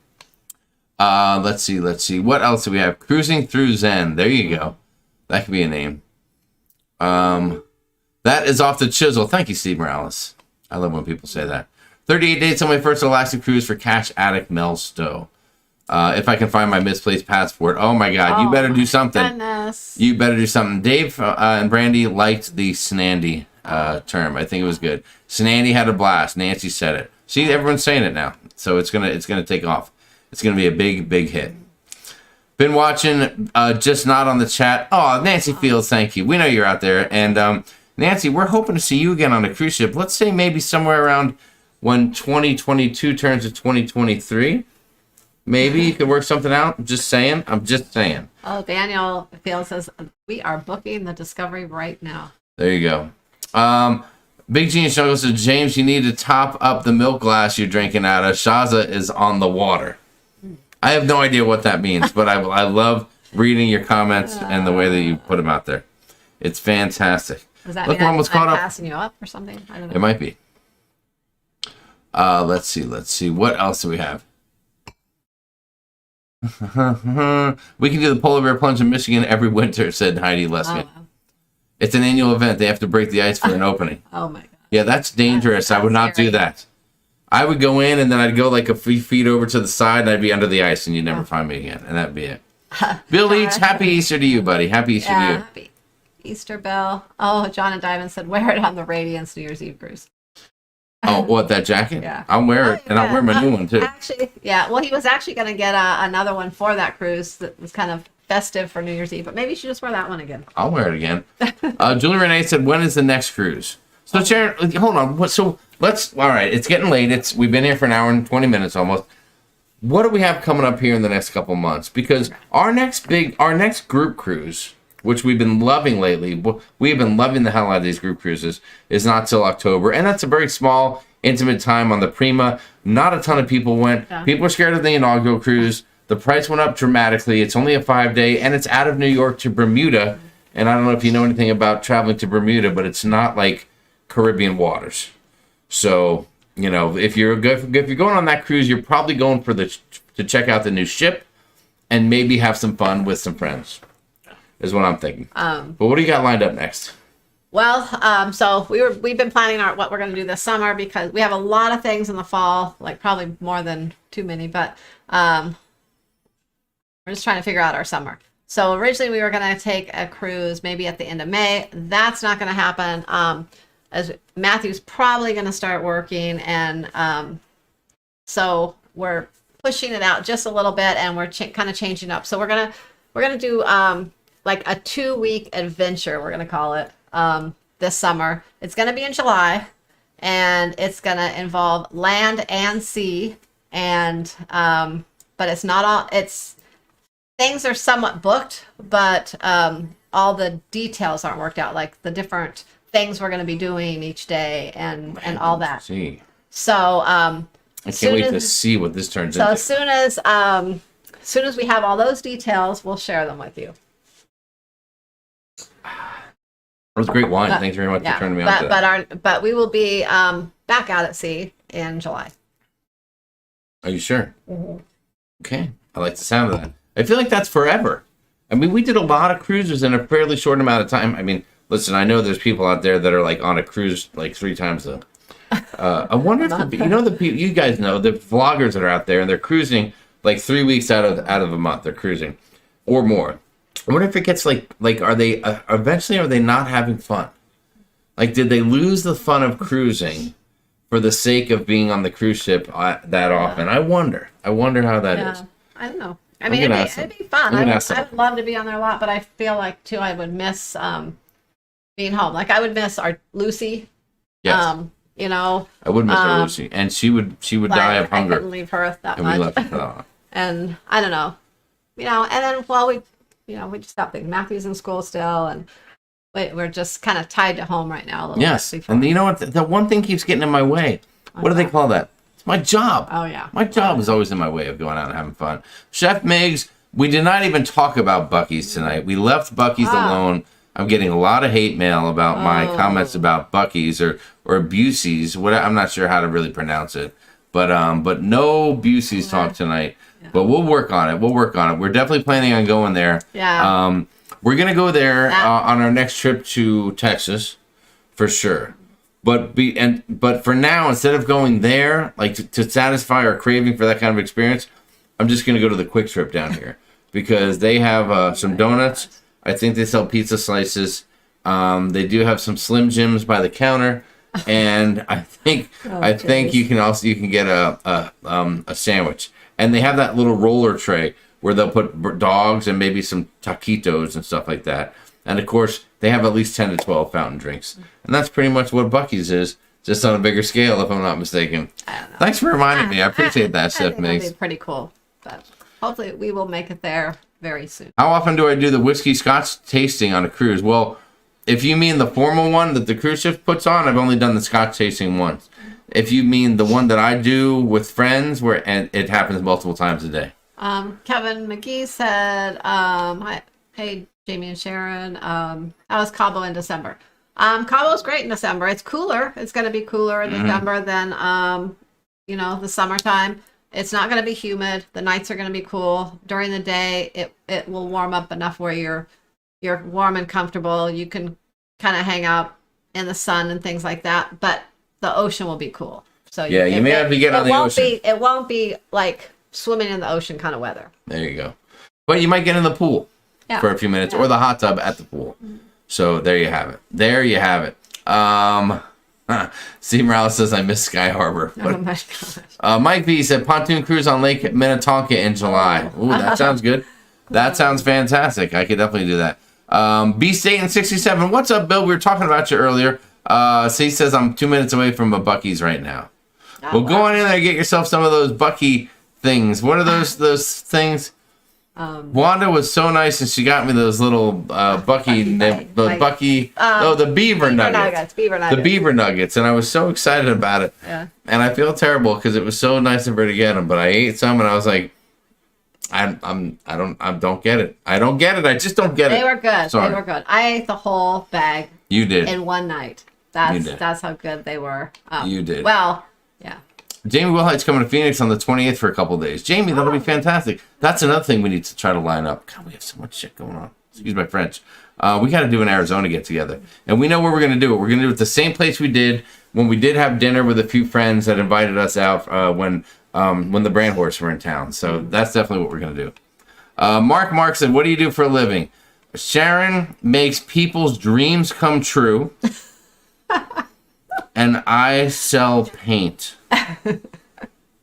Let's see. What else do we have? Cruising Through Zen. There you go. That could be a name. That is off the chisel. Thank you, Steve Morales. I love when people say that. 38 dates on my first Alaska cruise for Cash Addict Mel Stowe. If I can find my misplaced passport. Oh my God, you better do something. Goodness. You better do something. Dave and Brandy liked the Snandy term. I think it was good. Snandy had a blast. Nancy said it. See, everyone's saying it now. So it's gonna take off. It's gonna be a big hit. Been watching, just not on the chat. Oh, Nancy Fields, thank you. We know you're out there. And Nancy, we're hoping to see you again on a cruise ship. Let's say maybe somewhere around when 2022 turns to 2023. Maybe you could work something out. I'm just saying. Oh, Daniel Fields says, we are booking the Discovery right now. There you go. Big Genius Jungle says, James, you need to top up the milk glass you're drinking out of. Shaza is on the water. I have no idea what that means, but I love reading your comments and the way that you put them out there. It's fantastic. Does that Look, mean I'm passing you up or something? I don't know. It might be. Let's see. What else do we have? We can do the polar bear plunge in Michigan every winter, said Heidi Leskin. Oh, wow. It's an annual event. They have to break the ice for an opening. Oh my God. Yeah, that's dangerous. I would not do that. I would go in and then I'd go like a few feet over to the side and I'd be under the ice and you'd never find me again. And that'd be it. Bill Leach, happy Easter to you, buddy. Happy Easter to you. Happy Easter, Bill. Oh, John and Diamond said, wear it on the Radiance New Year's Eve cruise. Oh, what, that jacket? Yeah. I'll wear it, and I'll wear my new one too. Actually, yeah. Well, he was actually going to get another one for that cruise that was kind of festive for New Year's Eve, but maybe you should just wear that one again. I'll wear it again. Julie Renee said, when is the next cruise? So, Sharon, hold on. All right, it's getting late. We've been here for an hour and 20 minutes almost. What do we have coming up here in the next couple months? Because our next group cruise, which we've been loving lately, we have been loving the hell out of these group cruises, is not till October. And that's a very small, intimate time on the Prima. Not a ton of people went. Yeah. People are scared of the inaugural cruise. The price went up dramatically. It's only a 5-day, and it's out of New York to Bermuda. And I don't know if you know anything about traveling to Bermuda, but it's not like Caribbean waters. So, you know, if you're going on that cruise, you're probably going to check out the new ship and maybe have some fun with some friends, is what I'm thinking. But what do you got lined up next? Well, so we've been planning what we're going to do this summer because we have a lot of things in the fall, like probably more than too many, but we're just trying to figure out our summer. So originally we were going to take a cruise maybe at the end of May. That's not going to happen. As Matthew's probably going to start working, and so we're pushing it out just a little bit, and we're kind of changing up. So we're gonna do like a 2-week adventure. We're gonna call it this summer. It's gonna be in July, and it's gonna involve land and sea, and but it's not all. Things are somewhat booked, but all the details aren't worked out, like the different things we're going to be doing each day and all that. See. So I can't wait to see what this turns into. So as soon as we have all those details, we'll share them with you. That was great wine. Thanks very much for turning me on to that. But we will be back out at sea in July. Are you sure? Mm-hmm. Okay. I like the sound of that. I feel like that's forever. I mean, we did a lot of cruises in a fairly short amount of time. I mean, listen, I know there's people out there that are like on a cruise like 3 times a. I wonder if you guys know the vloggers that are out there and they're cruising like 3 weeks out of a month. They're cruising, or more. I wonder if it gets like are they eventually are they not having fun? Like, did they lose the fun of cruising for the sake of being on the cruise ship that often? I wonder how that is. I don't know. I mean, I'm gonna ask it'd them. be fun. I'm I gonna would, ask them. I would love to be on there a lot, but I feel like too I would miss being home. Like I would miss our Lucy. Yes. You know, I would miss her, Lucy, and she would die of I hunger. couldn't leave her that And we much. left her. And I don't know, and then we just stopped thinking Matthew's in school still, and we're just kind of tied to home right now a little Yes, bit. Before. and you know what? The one thing keeps getting in my way. What do they call that? It's my job. Oh yeah, My job is always in my way of going out and having fun. Chef Miggs, we did not even talk about Buc-ee's tonight. We left Buc-ee's alone. I'm getting a lot of hate mail about my comments about Buc-ee's or Busey's. I'm not sure how to really pronounce it, but no Busey's talk tonight. Yeah. But we'll work on it. We're definitely planning on going there. Yeah. We're gonna go there on our next trip to Texas, for sure. But for now, instead of going there, like to satisfy our craving for that kind of experience, I'm just gonna go to the Quick Trip down here because they have some donuts. I think they sell pizza slices. They do have some Slim Jims by the counter, and I think you can get a sandwich. And they have that little roller tray where they'll put dogs and maybe some taquitos and stuff like that. And of course, they have at least 10 to 12 fountain drinks, and that's pretty much what Buc-ee's is, just on a bigger scale, if I'm not mistaken. I don't know. Thanks for reminding me. I appreciate that, I Chef think Miggs. that'd be pretty cool, but hopefully we will make it there very soon. How often do I do the whiskey scotch tasting on a cruise? Well, if you mean the formal one that the cruise ship puts on, I've only done the scotch tasting once. If you mean the one that I do with friends, and it happens multiple times a day. Kevin McGee said, hey, Jamie and Sharon, how was Cabo in December? Cabo's great in December. It's cooler. It's going to be cooler in December than, the summertime. It's not going to be humid. The nights are going to be cool. During the day, it will warm up enough where you're warm and comfortable. You can kind of hang out in the sun and things like that. But the ocean will be cool. So Yeah, you may have to get on the ocean. It won't be like swimming in the ocean kind of weather. There you go. But you might get in the pool for a few minutes or the hot tub at the pool. So there you have it. Steve Morales says, I miss Sky Harbor. Oh my gosh. Mike V said, pontoon cruise on Lake Minnetonka in July. Ooh, that sounds good. That sounds fantastic. I could definitely do that. B State in 67. What's up, Bill? We were talking about you earlier. So he says, I'm 2 minutes away from a Buc-ee's right now. Well, go on in there and get yourself some of those Buc-ee things. What are those things? Wanda was so nice, and she got me those little Buc-ee, the beaver nuggets. The beaver nuggets, and I was so excited about it. Yeah. And I feel terrible because it was so nice of her to get them, but I ate some, and I was like, I don't get it. I don't get it. I just don't get it. They were good. Sorry. They were good. I ate the whole bag. You did. In one night. You did. That's how good they were. You did. Well, yeah. Jamie Wilhite's coming to Phoenix on the 28th for a couple of days. Jamie, that'll be fantastic. That's another thing we need to try to line up. God, we have so much shit going on. Excuse my French. We got to do an Arizona get together. And we know where we're going to do it. We're going to do it the same place we did when we did have dinner with a few friends that invited us out when the Brand Horse were in town. So that's definitely what we're going to do. Mark said, what do you do for a living? Sharon makes people's dreams come true. And I sell paint.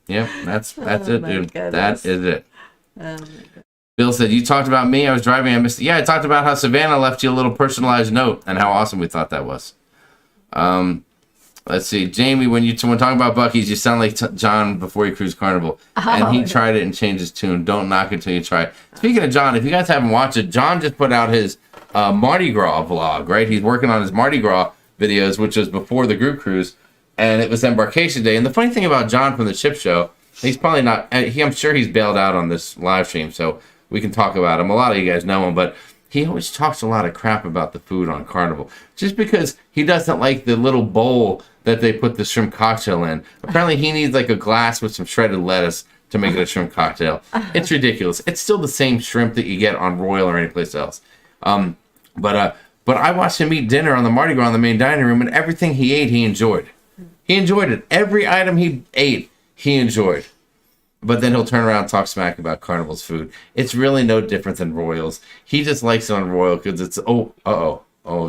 Yep, that's it, dude. Goodness. That is it. Bill said, you talked about me. I was driving. I missed it. Yeah, I talked about how Savannah left you a little personalized note and how awesome we thought that was. Let's see. Jamie, when talking about Buc-ee's, you sound like John before he cruised Carnival. And he tried it and changed his tune. Don't knock it till you try it. Speaking of John, if you guys haven't watched it, John just put out his Mardi Gras vlog, right? He's working on his Mardi Gras videos, which was before the group cruise, and it was Embarkation Day. And the funny thing about John from the Chip Show, he's probably not, I'm sure he's bailed out on this live stream, so we can talk about him. A lot of you guys know him, but he always talks a lot of crap about the food on Carnival, just because he doesn't like the little bowl that they put the shrimp cocktail in. Apparently he needs like a glass with some shredded lettuce to make it a shrimp cocktail. It's ridiculous. It's still the same shrimp that you get on Royal or anyplace else. But I watched him eat dinner on the Mardi Gras in the main dining room, and everything he ate, he enjoyed. He enjoyed it. Every item he ate, he enjoyed. But then he'll turn around and talk smack about Carnival's food. It's really no different than Royal's. He just likes it on Royal because it's, oh,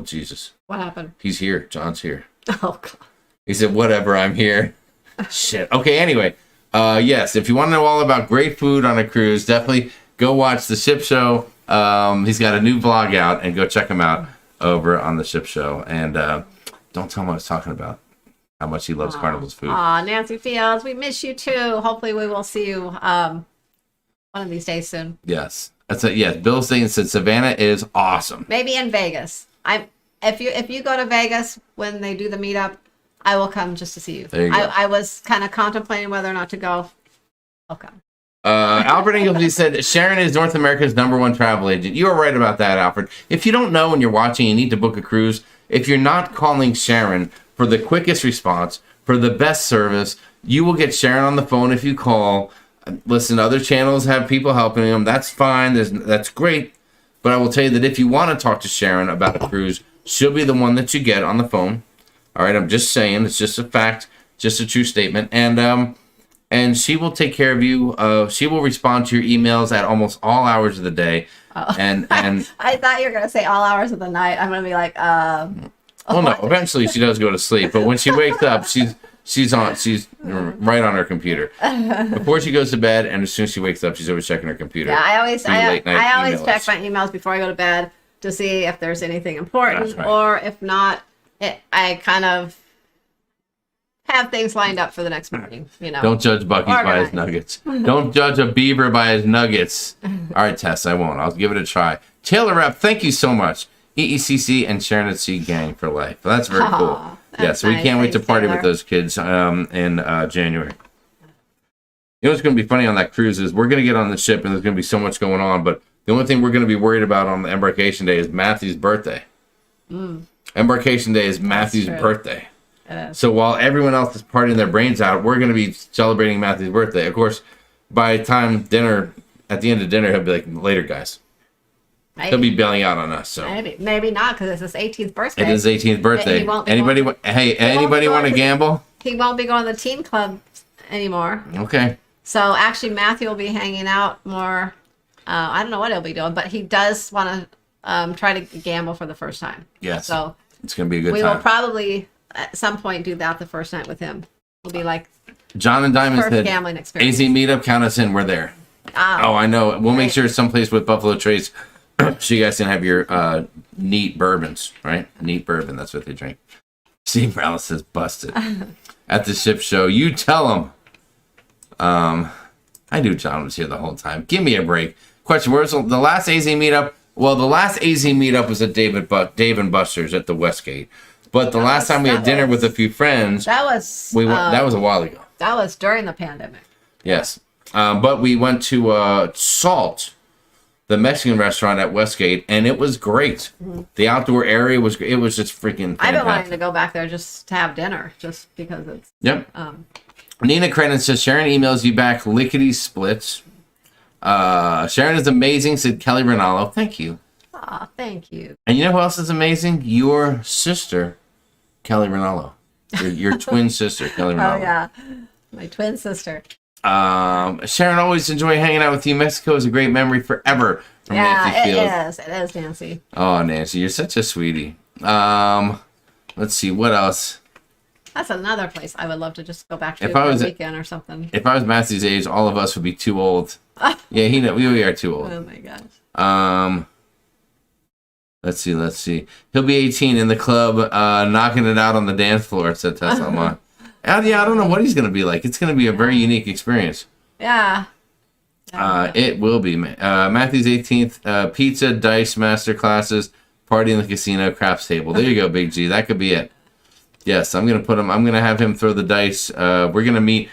Jesus. What happened? He's here. John's here. Oh, God. He said, whatever, I'm here. Shit. Okay, anyway. Yes, if you want to know all about great food on a cruise, definitely go watch the Ship Show. He's got a new vlog out, and go check him out over on the Ship Show. And don't tell him I was talking about how much he loves Carnival's food. Aw, Nancy Fields, we miss you too. Hopefully we will see you one of these days soon. Yes. Yes, Bill Staten said Savannah is awesome. Maybe in Vegas. If you go to Vegas when they do the meetup, I will come just to see you. There you go. I was kind of contemplating whether or not to go. I'll come. Alfred Inglesby said Sharon is North America's #1 travel agent. You are right about that, Alfred. If you don't know and you're watching, you need to book a cruise. If you're not calling Sharon for the quickest response, for the best service, you will get Sharon on the phone if you call. Listen, other channels have people helping them. That's fine. That's great. But I will tell you that if you want to talk to Sharon about a cruise, she'll be the one that you get on the phone. All right, I'm just saying. It's just a fact, just a true statement. And she will take care of you. She will respond to your emails at almost all hours of the day. Oh. And I thought you were gonna say all hours of the night. I'm gonna be like, well, no. Eventually, she does go to sleep. But when she wakes up, she's right on her computer before she goes to bed, and as soon as she wakes up, she's always checking her computer. yeah. I always Late night check emails. my emails before I go to bed to see if there's anything important, That's right. or if not, I kind of have things lined up for the next morning. You know. Don't judge Bucky's by his Organized. nuggets. Don't judge a beaver by his nuggets. All right, Tess, I won't. I'll give it a try. Taylor Rep, thank you so much. EECC and sharonatsea gang for life. Well, that's very cool. Yeah, that's so we nice. can't wait to Thanks, party Taylor. with those kids in January. You know what's going to be funny on that cruise is we're going to get on the ship and there's going to be so much going on, but the only thing we're going to be worried about on the embarkation day is Matthew's birthday. Embarkation day is Matthew's true. birthday. It is. So while everyone else is partying their brains out, we're going to be celebrating Matthew's birthday. Of course, by the time at the end of dinner, he'll be like, later, guys. He'll be bailing out on us. So Maybe not, because it's his 18th birthday. it is 18th birthday. He won't be Anybody? going- Anybody want to going to- gamble? He won't be going to the team club anymore. Okay. So actually, Matthew will be hanging out more. I don't know what he'll be doing, but he does want to try to gamble for the first time. Yes. So It's going to be a good we time. will probably at some point do that the first night with him. It'll be like John and Diamond first said, gambling experience. AZ meetup, count us in. We're there. Ah, Oh, I know. We'll make Great. sure it's someplace with Buffalo Trace so you guys can have your neat bourbons, right? Neat bourbon. That's what they drink. Steve Morales says, busted. At the Ship Show. You tell them. I knew John was here the whole time. Give me a break. Question, where's the last AZ meetup? Well, the last AZ meetup was at Dave and Buster's at the Westgate. But the last time we had dinner with a few friends, that was that was a while ago. that was during the pandemic. Yes. But we went to Salt, the Mexican restaurant at Westgate, and it was great. The outdoor area was great. It was just freaking fantastic. I've been wanting to go back there just to have dinner, just because it's Yep. Nina Crennan says, Sharon emails you back lickety splits. Sharon is amazing, said Kelly Rinaldo. Thank you. aw, thank you. And you know who else is amazing? Your sister, Kelly Rinaldo. Your twin sister, Kelly Oh Rinaldo. yeah, my twin sister. Sharon, always enjoy hanging out with you. Mexico is a great memory forever. From Nancy Fields. Yeah, it is, Nancy. Oh, Nancy, you're such a sweetie. Let's see, what else? That's another place I would love to just go back to If for I was a a- weekend or something. If I was Matthew's age, all of us would be too old. Yeah, we are too old. Oh my gosh. Let's see. He'll be 18 in the club, knocking it out on the dance floor, said Tesla Mont. Yeah, I don't know what he's going to be like. It's going to be a very unique experience. Yeah. It will be. Matthew's 18th, pizza, dice, master classes, party in the casino, craps table. There you go, Big G. That could be it. Yes, I'm going to have him throw the dice. We're going to meet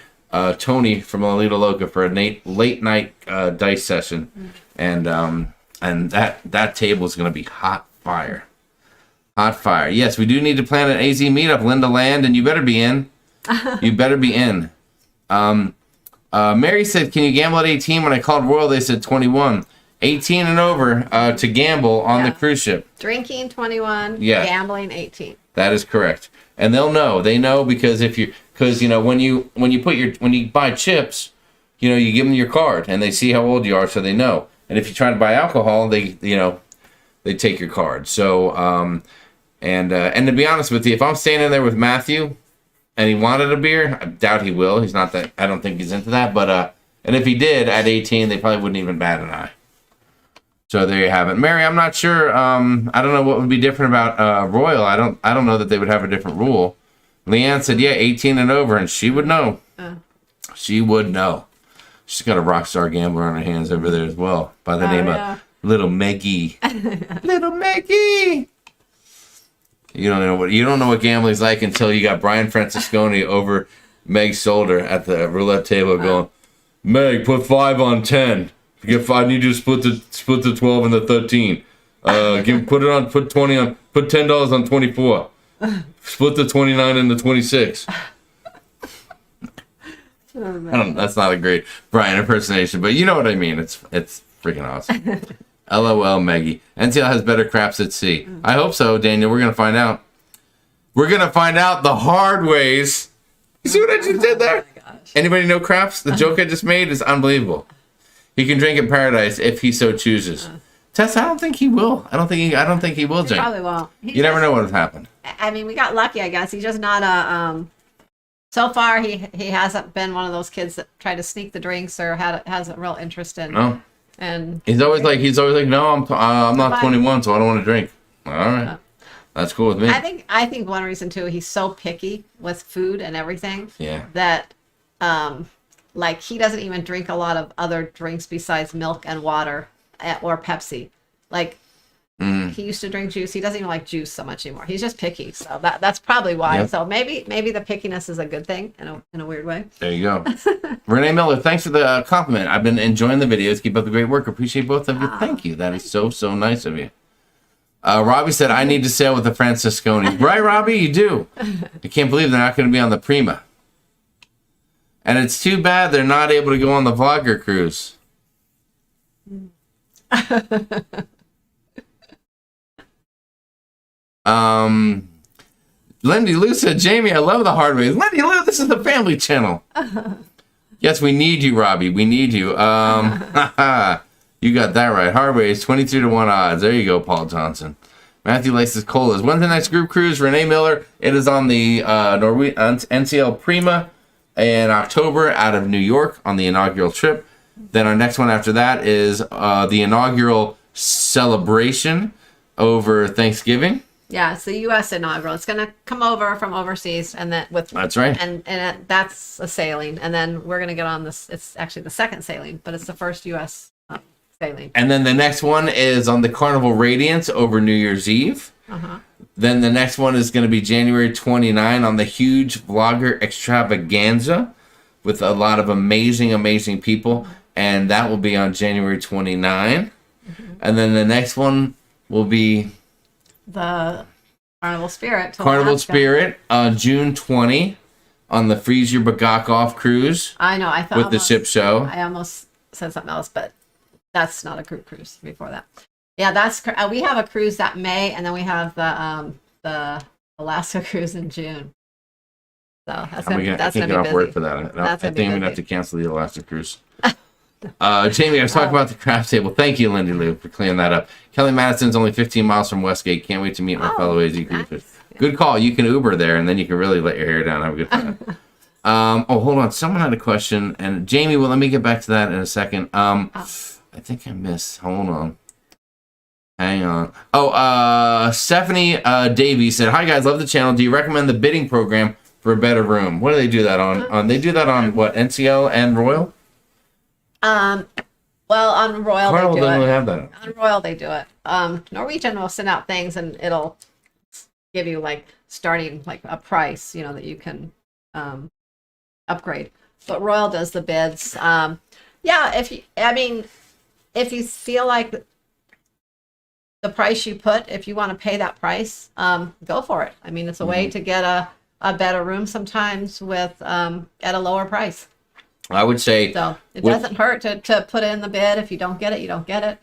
Tony from Lolita Loca for a late night dice session. And that table is going to be hot fire. Hot fire. Yes, we do need to plan an AZ meetup, Linda Land, and you better be in. You better be in. Mary said, can you gamble at 18? When I called Royal, they said 21. 18 and over to gamble on the cruise ship. Drinking 21, Yeah. gambling 18. That is correct. And they'll know. They know because when you buy chips, you give them your card and they see how old you are, so they know. And if you try to buy alcohol, they take your card. So and to be honest with you, if I'm standing there with Matthew and he wanted a beer, I doubt he will. He's not that. I don't think he's into that. But And if he did at 18, they probably wouldn't even bat an eye. So there you have it. Mary, I'm not sure. I don't know what would be different about Royal. I don't know that they would have a different rule. Leanne said, yeah, 18 and over, and she would know. She would know. She's got a rock star gambler on her hands over there as well, by the name of Little Meggie. Little Meggie. You don't know what gambling's like until you got Brian Francisconi over Meg's shoulder at the roulette table going, Meg, put 5 on 10. If you get 5, I need you to split the 12 and the 13. Put 20 on, put $10 on 24. Split the 29 and the 26. That's not a great Brian impersonation, but you know what I mean. It's freaking awesome. LOL, Maggie. NCL has better craps at sea. I hope so, Daniel. We're gonna find out. We're gonna find out the hard ways. You see what I just did there? Anybody know craps? The joke I just made is unbelievable. He can drink in paradise if he so chooses. Tess, I don't think he will. I don't think he will drink. Probably won't. You never know what has happened. I mean, we got lucky, I guess. He's just not a. So far, he hasn't been one of those kids that tried to sneak the drinks or has a real interest in. No. And he's always like, no, I'm not 21, so I don't want to drink. All right, that's cool with me. I think one reason too, he's so picky with food and everything. Yeah. That, like he doesn't even drink a lot of other drinks besides milk and water or Pepsi. Like he used to drink juice. He doesn't even like juice so much anymore. He's just picky. So that's probably why. Yep. So maybe the pickiness is a good thing in a weird way. There you go. Renee Miller, thanks for the compliment. I've been enjoying the videos. Keep up the great work. Appreciate both of you. Thank you. That is so nice of you. Robbie said, I need to sail with the Francisconi. Right, Robbie? You do. I can't believe they're not going to be on the Prima. And it's too bad they're not able to go on the Vlogger cruise. Lindy Lou said, Jamie, I love the hard ways. Lindy Lou, this is the family channel. Yes, we need you, Robbie. We need you. You got that right. Hard ways, 22 to 1 odds. There you go, Paul Johnson. Matthew likes his colas. Wednesday night's group cruise, Renee Miller. It is on the NCL Prima in October out of New York on the inaugural trip. Then our next one after that is the inaugural celebration over Thanksgiving. Yeah, it's the U.S. inaugural. It's going to come over from overseas, and then that's right. And that's a sailing, and then we're going to get on this. It's actually the second sailing, but it's the first U.S. Sailing. And then the next one is on the Carnival Radiance over New Year's Eve. Then the next one is going to be January 29 on the huge Vlogger Extravaganza with a lot of amazing people, and that will be on January 29. And then the next one will be the Carnival Spirit. Spirit, June 20 on the Freeze Your Bagok Off cruise. I know. I thought with the ship show. I almost said something else, but that's not a group cruise. Before that, yeah, that's we have a cruise that May, and then we have the Alaska cruise in June. So that's gonna be busy. Off work for that. I think I'm gonna have to cancel the Alaska cruise. Jamie, I was talking about the craft table. Thank you, Lindy Lou, for clearing that up. Kelly Madison's only 15 miles from Westgate. Can't wait to meet my fellow AZ groupers. Good call. You can Uber there, and then you can really let your hair down. Have a good time. Hold on. Someone had a question, and Jamie, well, let me get back to that in a second. I think I missed. Hold on. Hang on. Stephanie Davies said, "Hi guys, love the channel. Do you recommend the bidding program for a better room?" What do they do that on? They do that on what, NCL and Royal? Well, on Royal Carnival they do doesn't it. Have that. On Royal they do it. Norwegian will send out things and it'll give you like starting like a price, that you can upgrade. But Royal does the bids. If you feel like the price you put, if you want to pay that price, go for it. I mean, it's a way to get a better room sometimes with at a lower price. I would say so. It doesn't hurt to put in the bid. If you don't get it, you don't get it.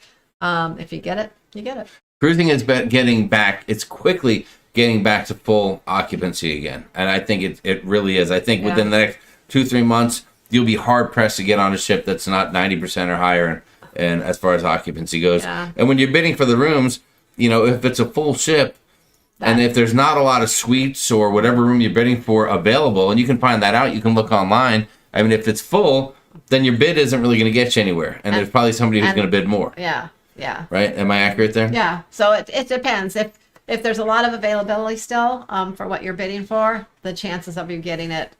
If you get it, you get it. Cruising is getting back. It's quickly getting back to full occupancy again, and I think it really is. I think within the next 2-3 months, you'll be hard pressed to get on a ship that's not 90% or higher, and as far as occupancy goes. Yeah. And when you're bidding for the rooms, if it's a full ship. And if there's not a lot of suites or whatever room you're bidding for available, and you can find that out, you can look online. I mean, if it's full, then your bid isn't really going to get you anywhere, and there's probably somebody who's going to bid more. Yeah. Right? Am I accurate there? Yeah. So it depends. If there's a lot of availability still for what you're bidding for, the chances of you getting it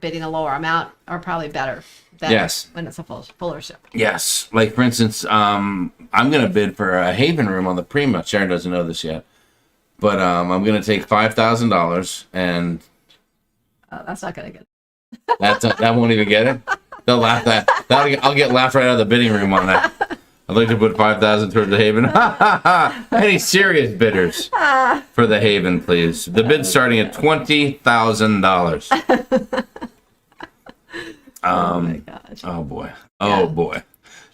bidding a lower amount are probably better than when it's a fuller ship. Yes. Like, for instance, I'm going to bid for a Haven room on the Prima. Sharon doesn't know this yet. But I'm going to take $5,000, and... that's not going to get it. That won't even get it? They'll laugh at that. I'll get laughed right out of the bidding room on that. I'd like to put $5,000 towards the Haven. Any serious bidders for the Haven, please? The bid's starting at $20,000. Oh my gosh. Oh boy. Oh boy.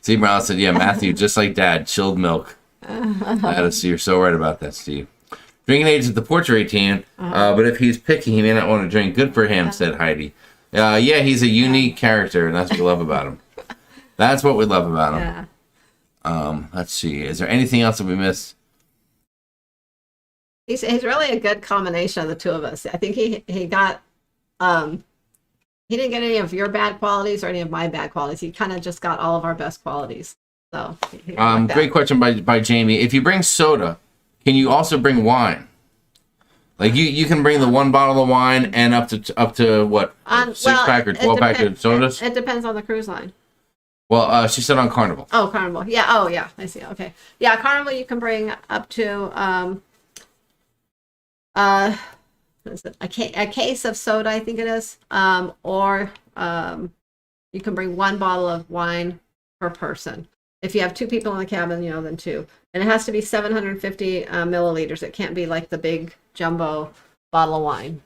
Steve Morales said, "Yeah, Matthew, just like Dad, chilled milk." You're so right about that, Steve. Drinking age at the porch are 18, but if he's picky, he may not want to drink. Good for him, said Heidi. Yeah, he's a unique character, and that's what we love about him. That's what we love about him. Yeah. Let's see. Is there anything else that we missed? He's really a good combination of the two of us. I think he got he didn't get any of your bad qualities or any of my bad qualities. He kind of just got all of our best qualities. So great question by Jamie. If you bring soda, can you also bring wine? Like you can bring the one bottle of wine and up to what? 6-pack or 12-pack of sodas? It depends on the cruise line. Well, she said on Carnival. Oh, Carnival. Yeah. Oh, yeah. I see. Okay. Yeah, Carnival you can bring up to what is it? A case of soda, I think it is. Or you can bring one bottle of wine per person. If you have 2 people in the cabin, then 2. And it has to be 750 milliliters. It can't be like the big jumbo bottle of wine.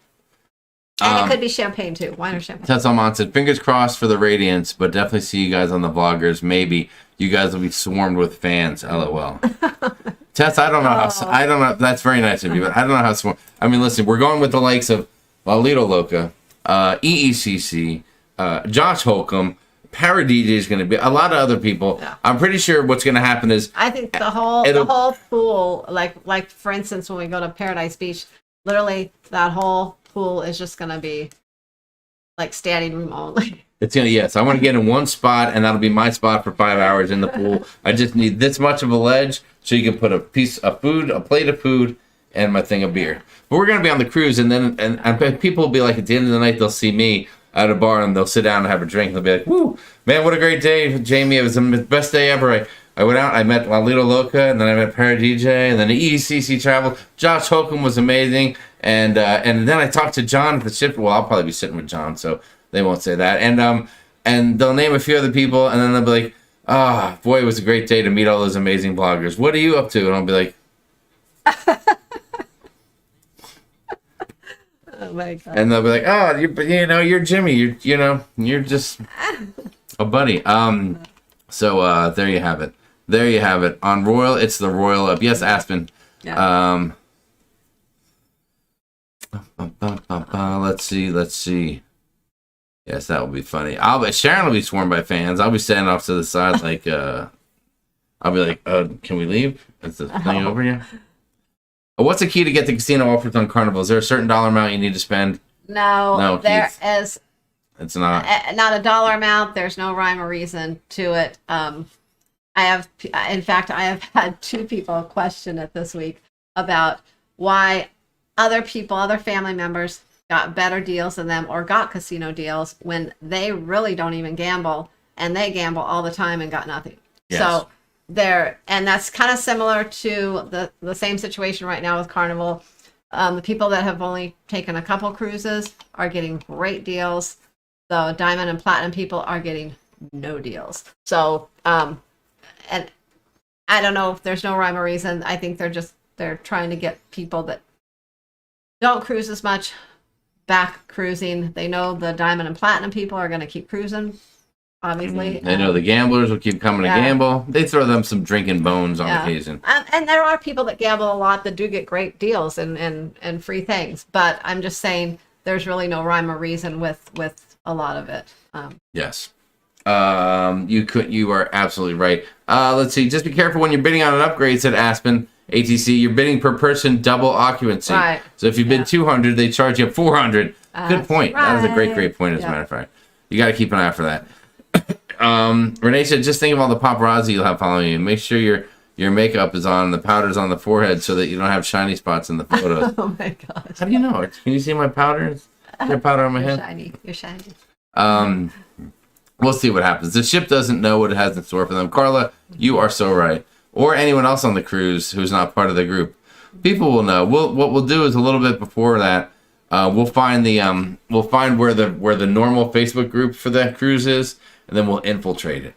And it could be champagne too, wine or champagne. Tess Almont said, "Fingers crossed for the Radiance, but definitely see you guys on the vloggers. Maybe you guys will be swarmed with fans." LOL. Tess, I don't know I don't know. That's very nice of you, but I don't know how swarm. I mean, listen, we're going with the likes of Lalito Loca, EECC, Josh Holcomb. Paradj is going to be a lot of other people. Yeah. I'm pretty sure what's going to happen is I think the whole pool, like for instance, when we go to Paradise Beach, literally that whole pool is just going to be like standing room only. It's going to, yes. I want to get in one spot, and that'll be my spot for 5 hours in the pool. I just need this much of a ledge so you can put a piece of food, a plate of food, and my thing of beer. But we're going to be on the cruise, and then and people will be like, at the end of the night, they'll see me at a bar, and they'll sit down and have a drink, and they'll be like, "Woo, man, what a great day, Jamie. It was the best day ever. I went out, I met Lalito Loca, and then I met Paradj, and then the ECC travel. Josh Holcomb was amazing. And then I talked to John at the ship. Well, I'll probably be sitting with John, so they won't say that. And they'll name a few other people, and then they'll be like, boy, it was a great day to meet all those amazing bloggers. What are you up to?" And I'll be like, oh my God. And they'll be like, you're Jimmy. You're just a buddy. So there you have it. There you have it. On Royal, it's the Royal Up. Yes, Aspen. Yeah. Let's see. Yes, that will be funny. Sharon will be swarmed by fans. I'll be standing off to the side like, I'll be like, can we leave? Is the thing over yet? What's the key to get the casino offers on Carnival? Is there a certain dollar amount you need to spend? No, there is. It's not a dollar amount. There's no rhyme or reason to it. I have had 2 people question it this week about why other family members got better deals than them or got casino deals when they really don't even gamble, and they gamble all the time and got nothing. Yes. So and that's kind of similar to the same situation right now with Carnival. The people that have only taken a couple cruises are getting great deals. The diamond and platinum people are getting no deals. So, and I don't know if there's no rhyme or reason. I think they're trying to get people that don't cruise as much back cruising. They know the diamond and platinum people are going to keep cruising, obviously. They know the gamblers will keep coming to gamble. They throw them some drinking bones on occasion. And there are people that gamble a lot that do get great deals and free things. But I'm just saying there's really no rhyme or reason with a lot of it. Yes. You are absolutely right. Let's see. Just be careful when you're bidding on an upgrade, said Aspen. ATC, you're bidding per person, double occupancy. Right. So if you bid 200, they charge you 400. Good point. Right. That is a great point, as a matter of fact. You got to keep an eye out for that. Renee said, just think of all the paparazzi you'll have following you. Make sure your makeup is on, the powder's on the forehead so that you don't have shiny spots in the photos. Oh my gosh. How do you know? Can you see my powder? Is there powder on my You're head? shiny. You're shiny. We'll see what happens. The ship doesn't know what it has in store for them. Carla, you are so right. Or anyone else on the cruise who's not part of the group. People will know. What we'll do is a little bit before that, we'll find where the normal Facebook group for that cruise is, and then we'll infiltrate it,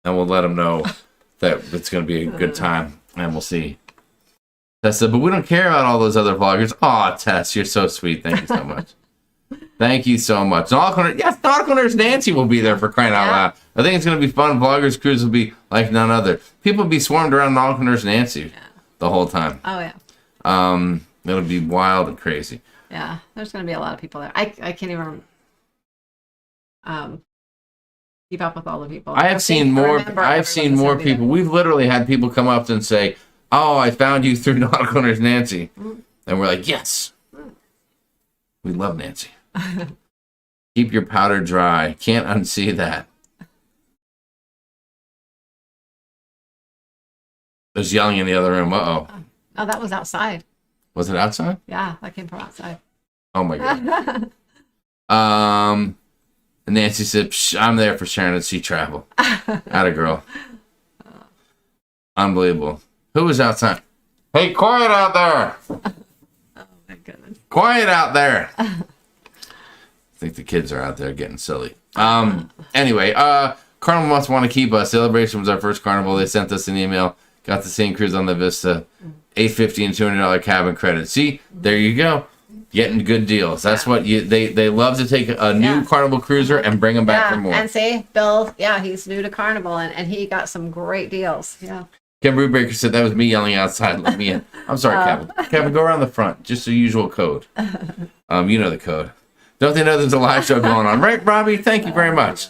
and we'll let them know that it's going to be a good time, and we'll see. Tessa, but we don't care about all those other vloggers. Aw, Tess, you're so sweet. Thank you so much. Thank you so much. Nautical Nurse Nancy will be there, for crying out loud. I think it's going to be fun. Vloggers Cruise will be like none other. People will be swarmed around Nautical Nurse Nancy the whole time. Oh, yeah. It'll be wild and crazy. Yeah, there's going to be a lot of people there. I can't even keep up with all the people. I have seen more people. We've literally had people come up and say, "Oh, I found you through Nautical Nurse Nancy," and we're like, "Yes, we love Nancy." Keep your powder dry. Can't unsee that. There's yelling in the other room. Uh-oh. Oh, that was outside. Was it outside? Yeah, that came from outside. Oh my god. And Nancy said, I'm there for sharonatsea travel. Atta girl. Unbelievable. Who was outside? Hey, quiet out there. Oh my goodness. Quiet out there. I think the kids are out there getting silly. Anyway, Carnival must want to keep us. Celebration was our first carnival. They sent us an email. Got the same cruise on the Vista. $850 and $200 cabin credit. See, there you go. Getting good deals. That's what they love to take a new Carnival cruiser and bring them back for more. And see, Bill, he's new to Carnival and he got some great deals. Yeah. Kevin Brubaker said that was me yelling outside. Let me in. I'm sorry, Kevin. Kevin, go around the front. Just the usual code. You know the code. Don't they know there's a live show going on? Right, Robbie? Thank you very much.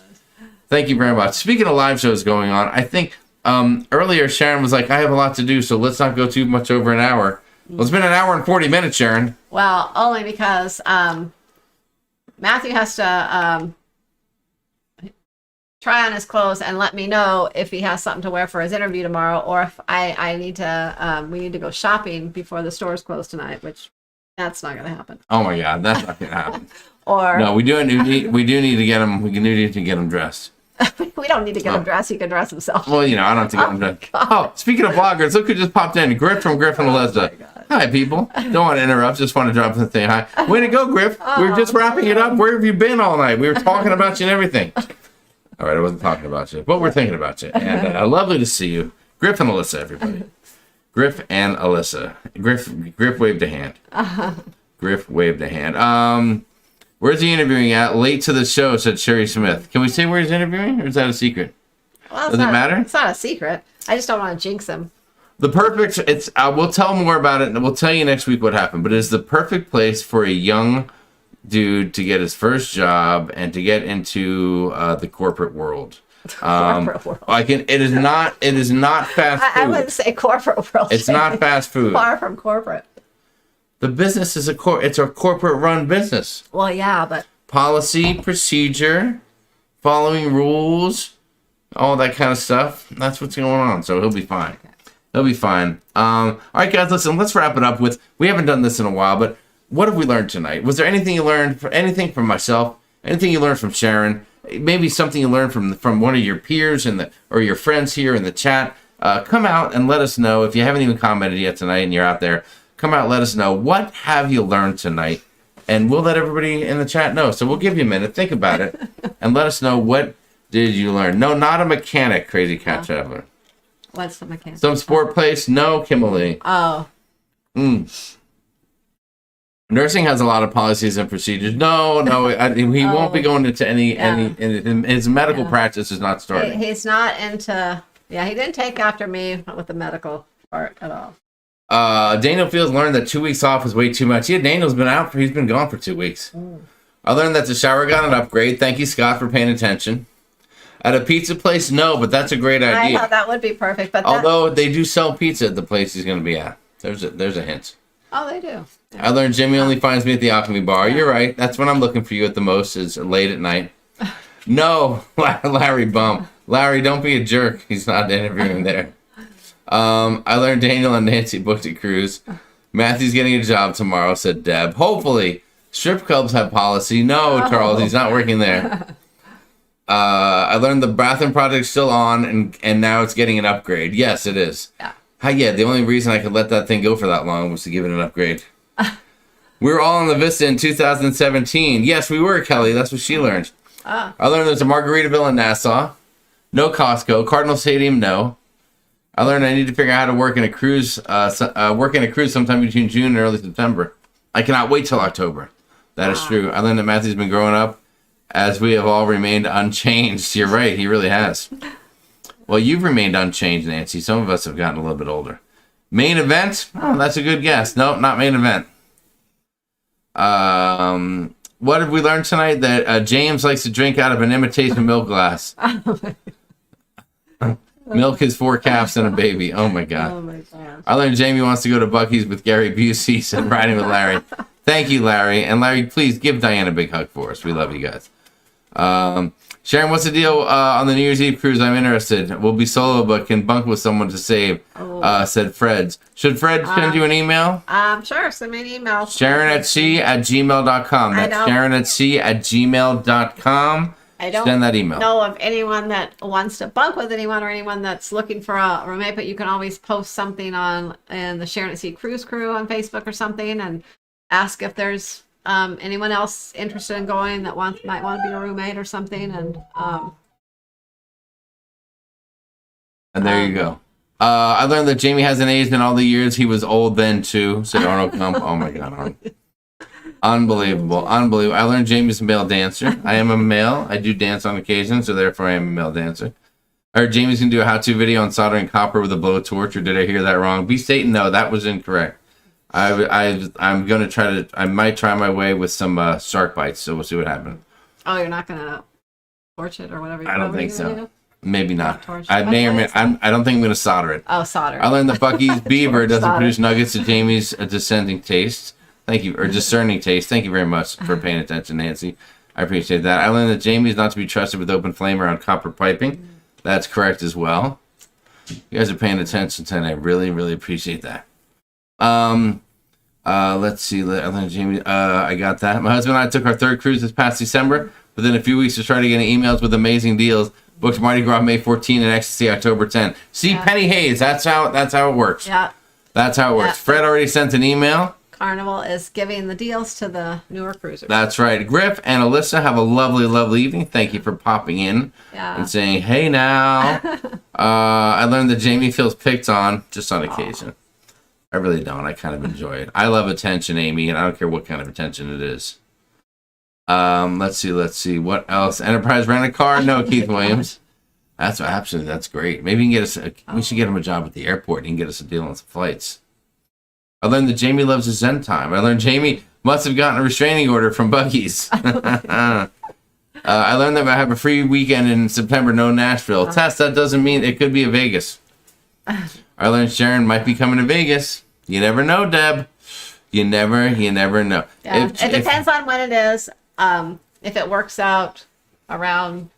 Thank you very much. Speaking of live shows going on, I think earlier Sharon was like, I have a lot to do, so let's not go too much over an hour. Well, it's been an hour and 40 minutes, Sharon. Well, only because Matthew has to try on his clothes and let me know if he has something to wear for his interview tomorrow, or if I need to we need to go shopping before the stores close tonight, which that's not going to happen. Oh my God, that's not going to happen. Or no, we do need to get him. We need to get him dressed. we don't need to get him dressed. He can dress himself. Well, I don't have to get him dressed. Oh, speaking of bloggers, look who just popped in. Griff from Griff and Alyssa. Hi, people. Don't want to interrupt. Just want to drop in and say hi. Way to go, Griff. We were just wrapping it up. Where have you been all night? We were talking about you and everything. All right, I wasn't talking about you, but we're thinking about you. And lovely to see you. Griff and Alyssa, everybody. Griff and Alyssa. Griff waved a hand. Griff waved a hand. Where's he interviewing at? Late to the show, said Sherry Smith. Can we say where he's interviewing, or is that a secret? Well, Does it matter? It's not a secret. I just don't want to jinx him. The perfect, we'll tell more about it, and we'll tell you next week what happened, but it's the perfect place for a young dude to get his first job and to get into the corporate world. Corporate world. It is not fast food. I wouldn't say corporate world. It's not fast food. Far from corporate. The business is it's a corporate run business. Well, yeah, but policy, procedure, following rules, all that kind of stuff. That's what's going on. So he'll be fine. He'll be fine. All right, guys, listen, let's wrap it up with, we haven't done this in a while, but what have we learned tonight? Was there anything you learned, anything from myself, anything you learned from Sharon, maybe something you learned from one of your peers or your friends here in the chat? Come out and let us know. If you haven't even commented yet tonight and you're out there, come out and let us know. What have you learned tonight? And we'll let everybody in the chat know. So we'll give you a minute. Think about it. And let us know, what did you learn? No, not a mechanic, Crazy Cat Traveler. What's the mechanic? Some sport place? No, Kimberly. Oh. Nursing has a lot of policies and procedures. No, he won't be going into any his medical practice is not starting. He's not into, he didn't take after me with the medical part at all. Daniel Fields learned that 2 weeks off was way too much. Yeah, Daniel's been he's been gone for 2 weeks. I learned that the shower got an upgrade. Thank you, Scott, for paying attention. At a pizza place, no, but that's a great idea. I thought that would be perfect. But although they do sell pizza at the place he's going to be at. There's a hint. Oh, they do. Yeah. I learned Jimmy only finds me at the Alchemy Bar. You're right. That's when I'm looking for you at the most, is late at night. No, Larry Bump. Larry, don't be a jerk. He's not interviewing there. I learned Daniel and Nancy booked a cruise. Matthew's getting a job tomorrow, said Deb. Hopefully. Strip clubs have policy. No, Charles, he's not working there. I learned the bathroom project's still on, and now it's getting an upgrade. Yes, it is. Yeah. Yeah, the only reason I could let that thing go for that long was to give it an upgrade. We were all on the Vista in 2017. Yes, we were, Kelly. That's what she learned. I learned there's a Margaritaville in Nassau. No Costco. Cardinal Stadium, no. I learned I need to figure out how to work in a cruise sometime between June and early September. I cannot wait till October. That is true. I learned that Matthew's been growing up as we have all remained unchanged. You're right. He really has. Well, you've remained unchanged, Nancy. Some of us have gotten a little bit older. Main event? Oh, that's a good guess. No, not main event. What have we learned tonight? That James likes to drink out of an imitation milk glass. Milk is 4 calves and a baby. Oh my god. Oh my gosh. I learned Jamie wants to go to Buc-ee's with Gary Busey, said riding with Larry. Thank you, Larry. And Larry, please give Diane a big hug for us. We love you guys. Sharon, what's the deal on the New Year's Eve cruise? I'm interested. We'll be solo, but can bunk with someone to save, said Fred. Should Fred send you an email? Sure. Send me an email. sharonatsea@gmail.com. That's sharonatsea@gmail.com. I don't send that email. know of anyone that wants to bunk with anyone or anyone that's looking for a roommate, but you can always post something in the Sharon at Sea Cruise Crew on Facebook or something and ask if there's anyone else interested in going that might want to be a roommate or something, and there you go. I learned that Jamie hasn't aged in all the years he was old then too. Said Arnold Kump. Oh my god, Arnold. Unbelievable. I learned Jamie's a male dancer. I am a male. I do dance on occasion, so therefore I am a male dancer. I heard Jamie's gonna do a how-to video on soldering copper with a blowtorch, or did I hear that wrong? Be Satan, no, that was incorrect. I'm gonna try to. I might try my way with some shark bites, so we'll see what happens. Oh, you're not gonna torch it or whatever. I don't think so. Do? Maybe not. I may or may. I don't think I'm gonna solder it. Oh, solder. I learned that Buc-ee's beaver doesn't produce nuggets to Jamie's dissenting taste. Thank you, or discerning taste. Thank you very much for paying attention, Nancy. I appreciate that. I learned that Jamie's not to be trusted with open flame around copper piping. That's correct as well. You guys are paying attention tonight. I really, really appreciate that. Let's see. Jamie, I got that. My husband and I took our 3rd cruise this past December. Within a few weeks, we started getting emails with amazing deals. Booked Mardi Gras May 14 and Ecstasy October 10. See, yeah. Penny Hayes. That's how it works. Yeah. That's how it works. Yeah. Fred already sent an email. Carnival is giving the deals to the newer cruisers. That's right. Griff and Alyssa, have a lovely, lovely evening. Thank you for popping in and saying, hey now. I learned that Jamie feels picked on just on occasion. I really don't. I kind of enjoy it. I love attention, Amy, and I don't care what kind of attention it is. Let's see. What else? Enterprise rent-a-car? No, Keith Williams. That's great. Maybe we can get us. We should get him a job at the airport. He can get us a deal on some flights. I learned that Jamie loves his Zen time. I learned Jamie must have gotten a restraining order from Buc-ee's. I learned that I have a free weekend in September. No Nashville. Tess, that doesn't mean it could be a Vegas. I learned Sharon might be coming to Vegas. You never know, Deb. You never know. Yeah. It depends on when it is. If it works out around,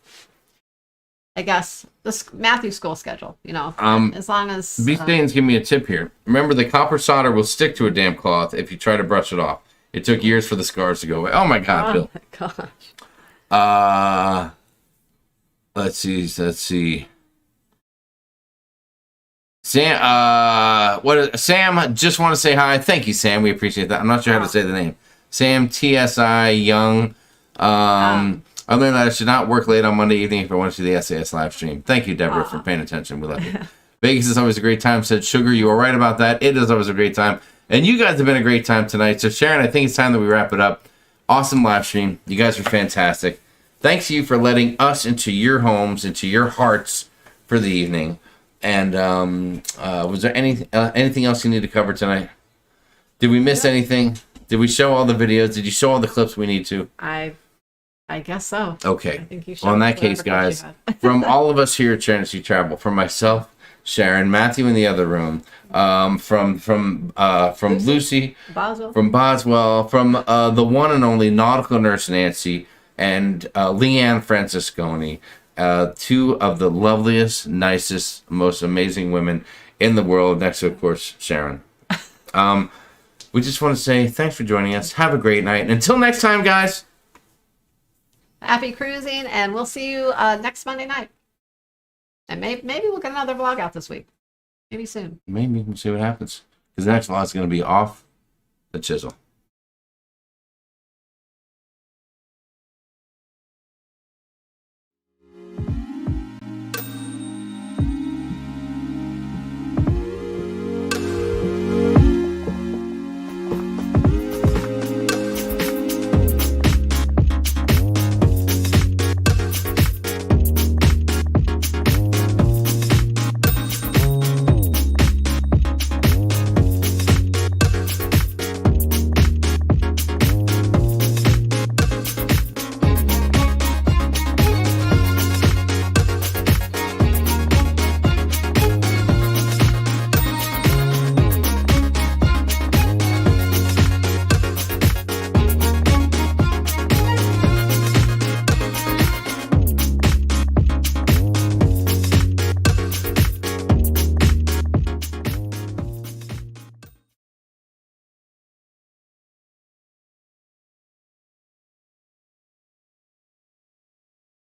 I guess, the Matthew school schedule, as long as... B. Stains give me a tip here. Remember, the copper solder will stick to a damp cloth if you try to brush it off. It took years for the scars to go away. Oh, my God, Bill. Oh, my gosh. Let's see. Sam, just want to say hi. Thank you, Sam. We appreciate that. I'm not sure how to say the name. Sam TSI Young. I learned that I should not work late on Monday evening if I want to see the SAS live stream. Thank you, Deborah, for paying attention. We love you. Vegas is always a great time, said Sugar. You were right about that. It is always a great time. And you guys have been a great time tonight. So, Sharon, I think it's time that we wrap it up. Awesome live stream. You guys are fantastic. Thanks to you for letting us into your homes, into your hearts for the evening. And was there anything else you need to cover tonight? Did we miss anything? Did we show all the videos? Did you show all the clips we need to? I guess so. Okay. I think you should. Well, in that case, guys, from all of us here at Sharon at Sea Travel, from myself, Sharon, Matthew in the other room, from Lucy, Boswell. from Boswell, from the one and only nautical nurse Nancy, and Leanne Francisconi, two of the loveliest, nicest, most amazing women in the world, next to, of course, Sharon. We just want to say thanks for joining us. Have a great night. And until next time, guys. Happy cruising, and we'll see you next Monday night. And maybe we'll get another vlog out this week. Maybe soon. Maybe we'll see what happens. Because the next vlog is going to be off the chisel.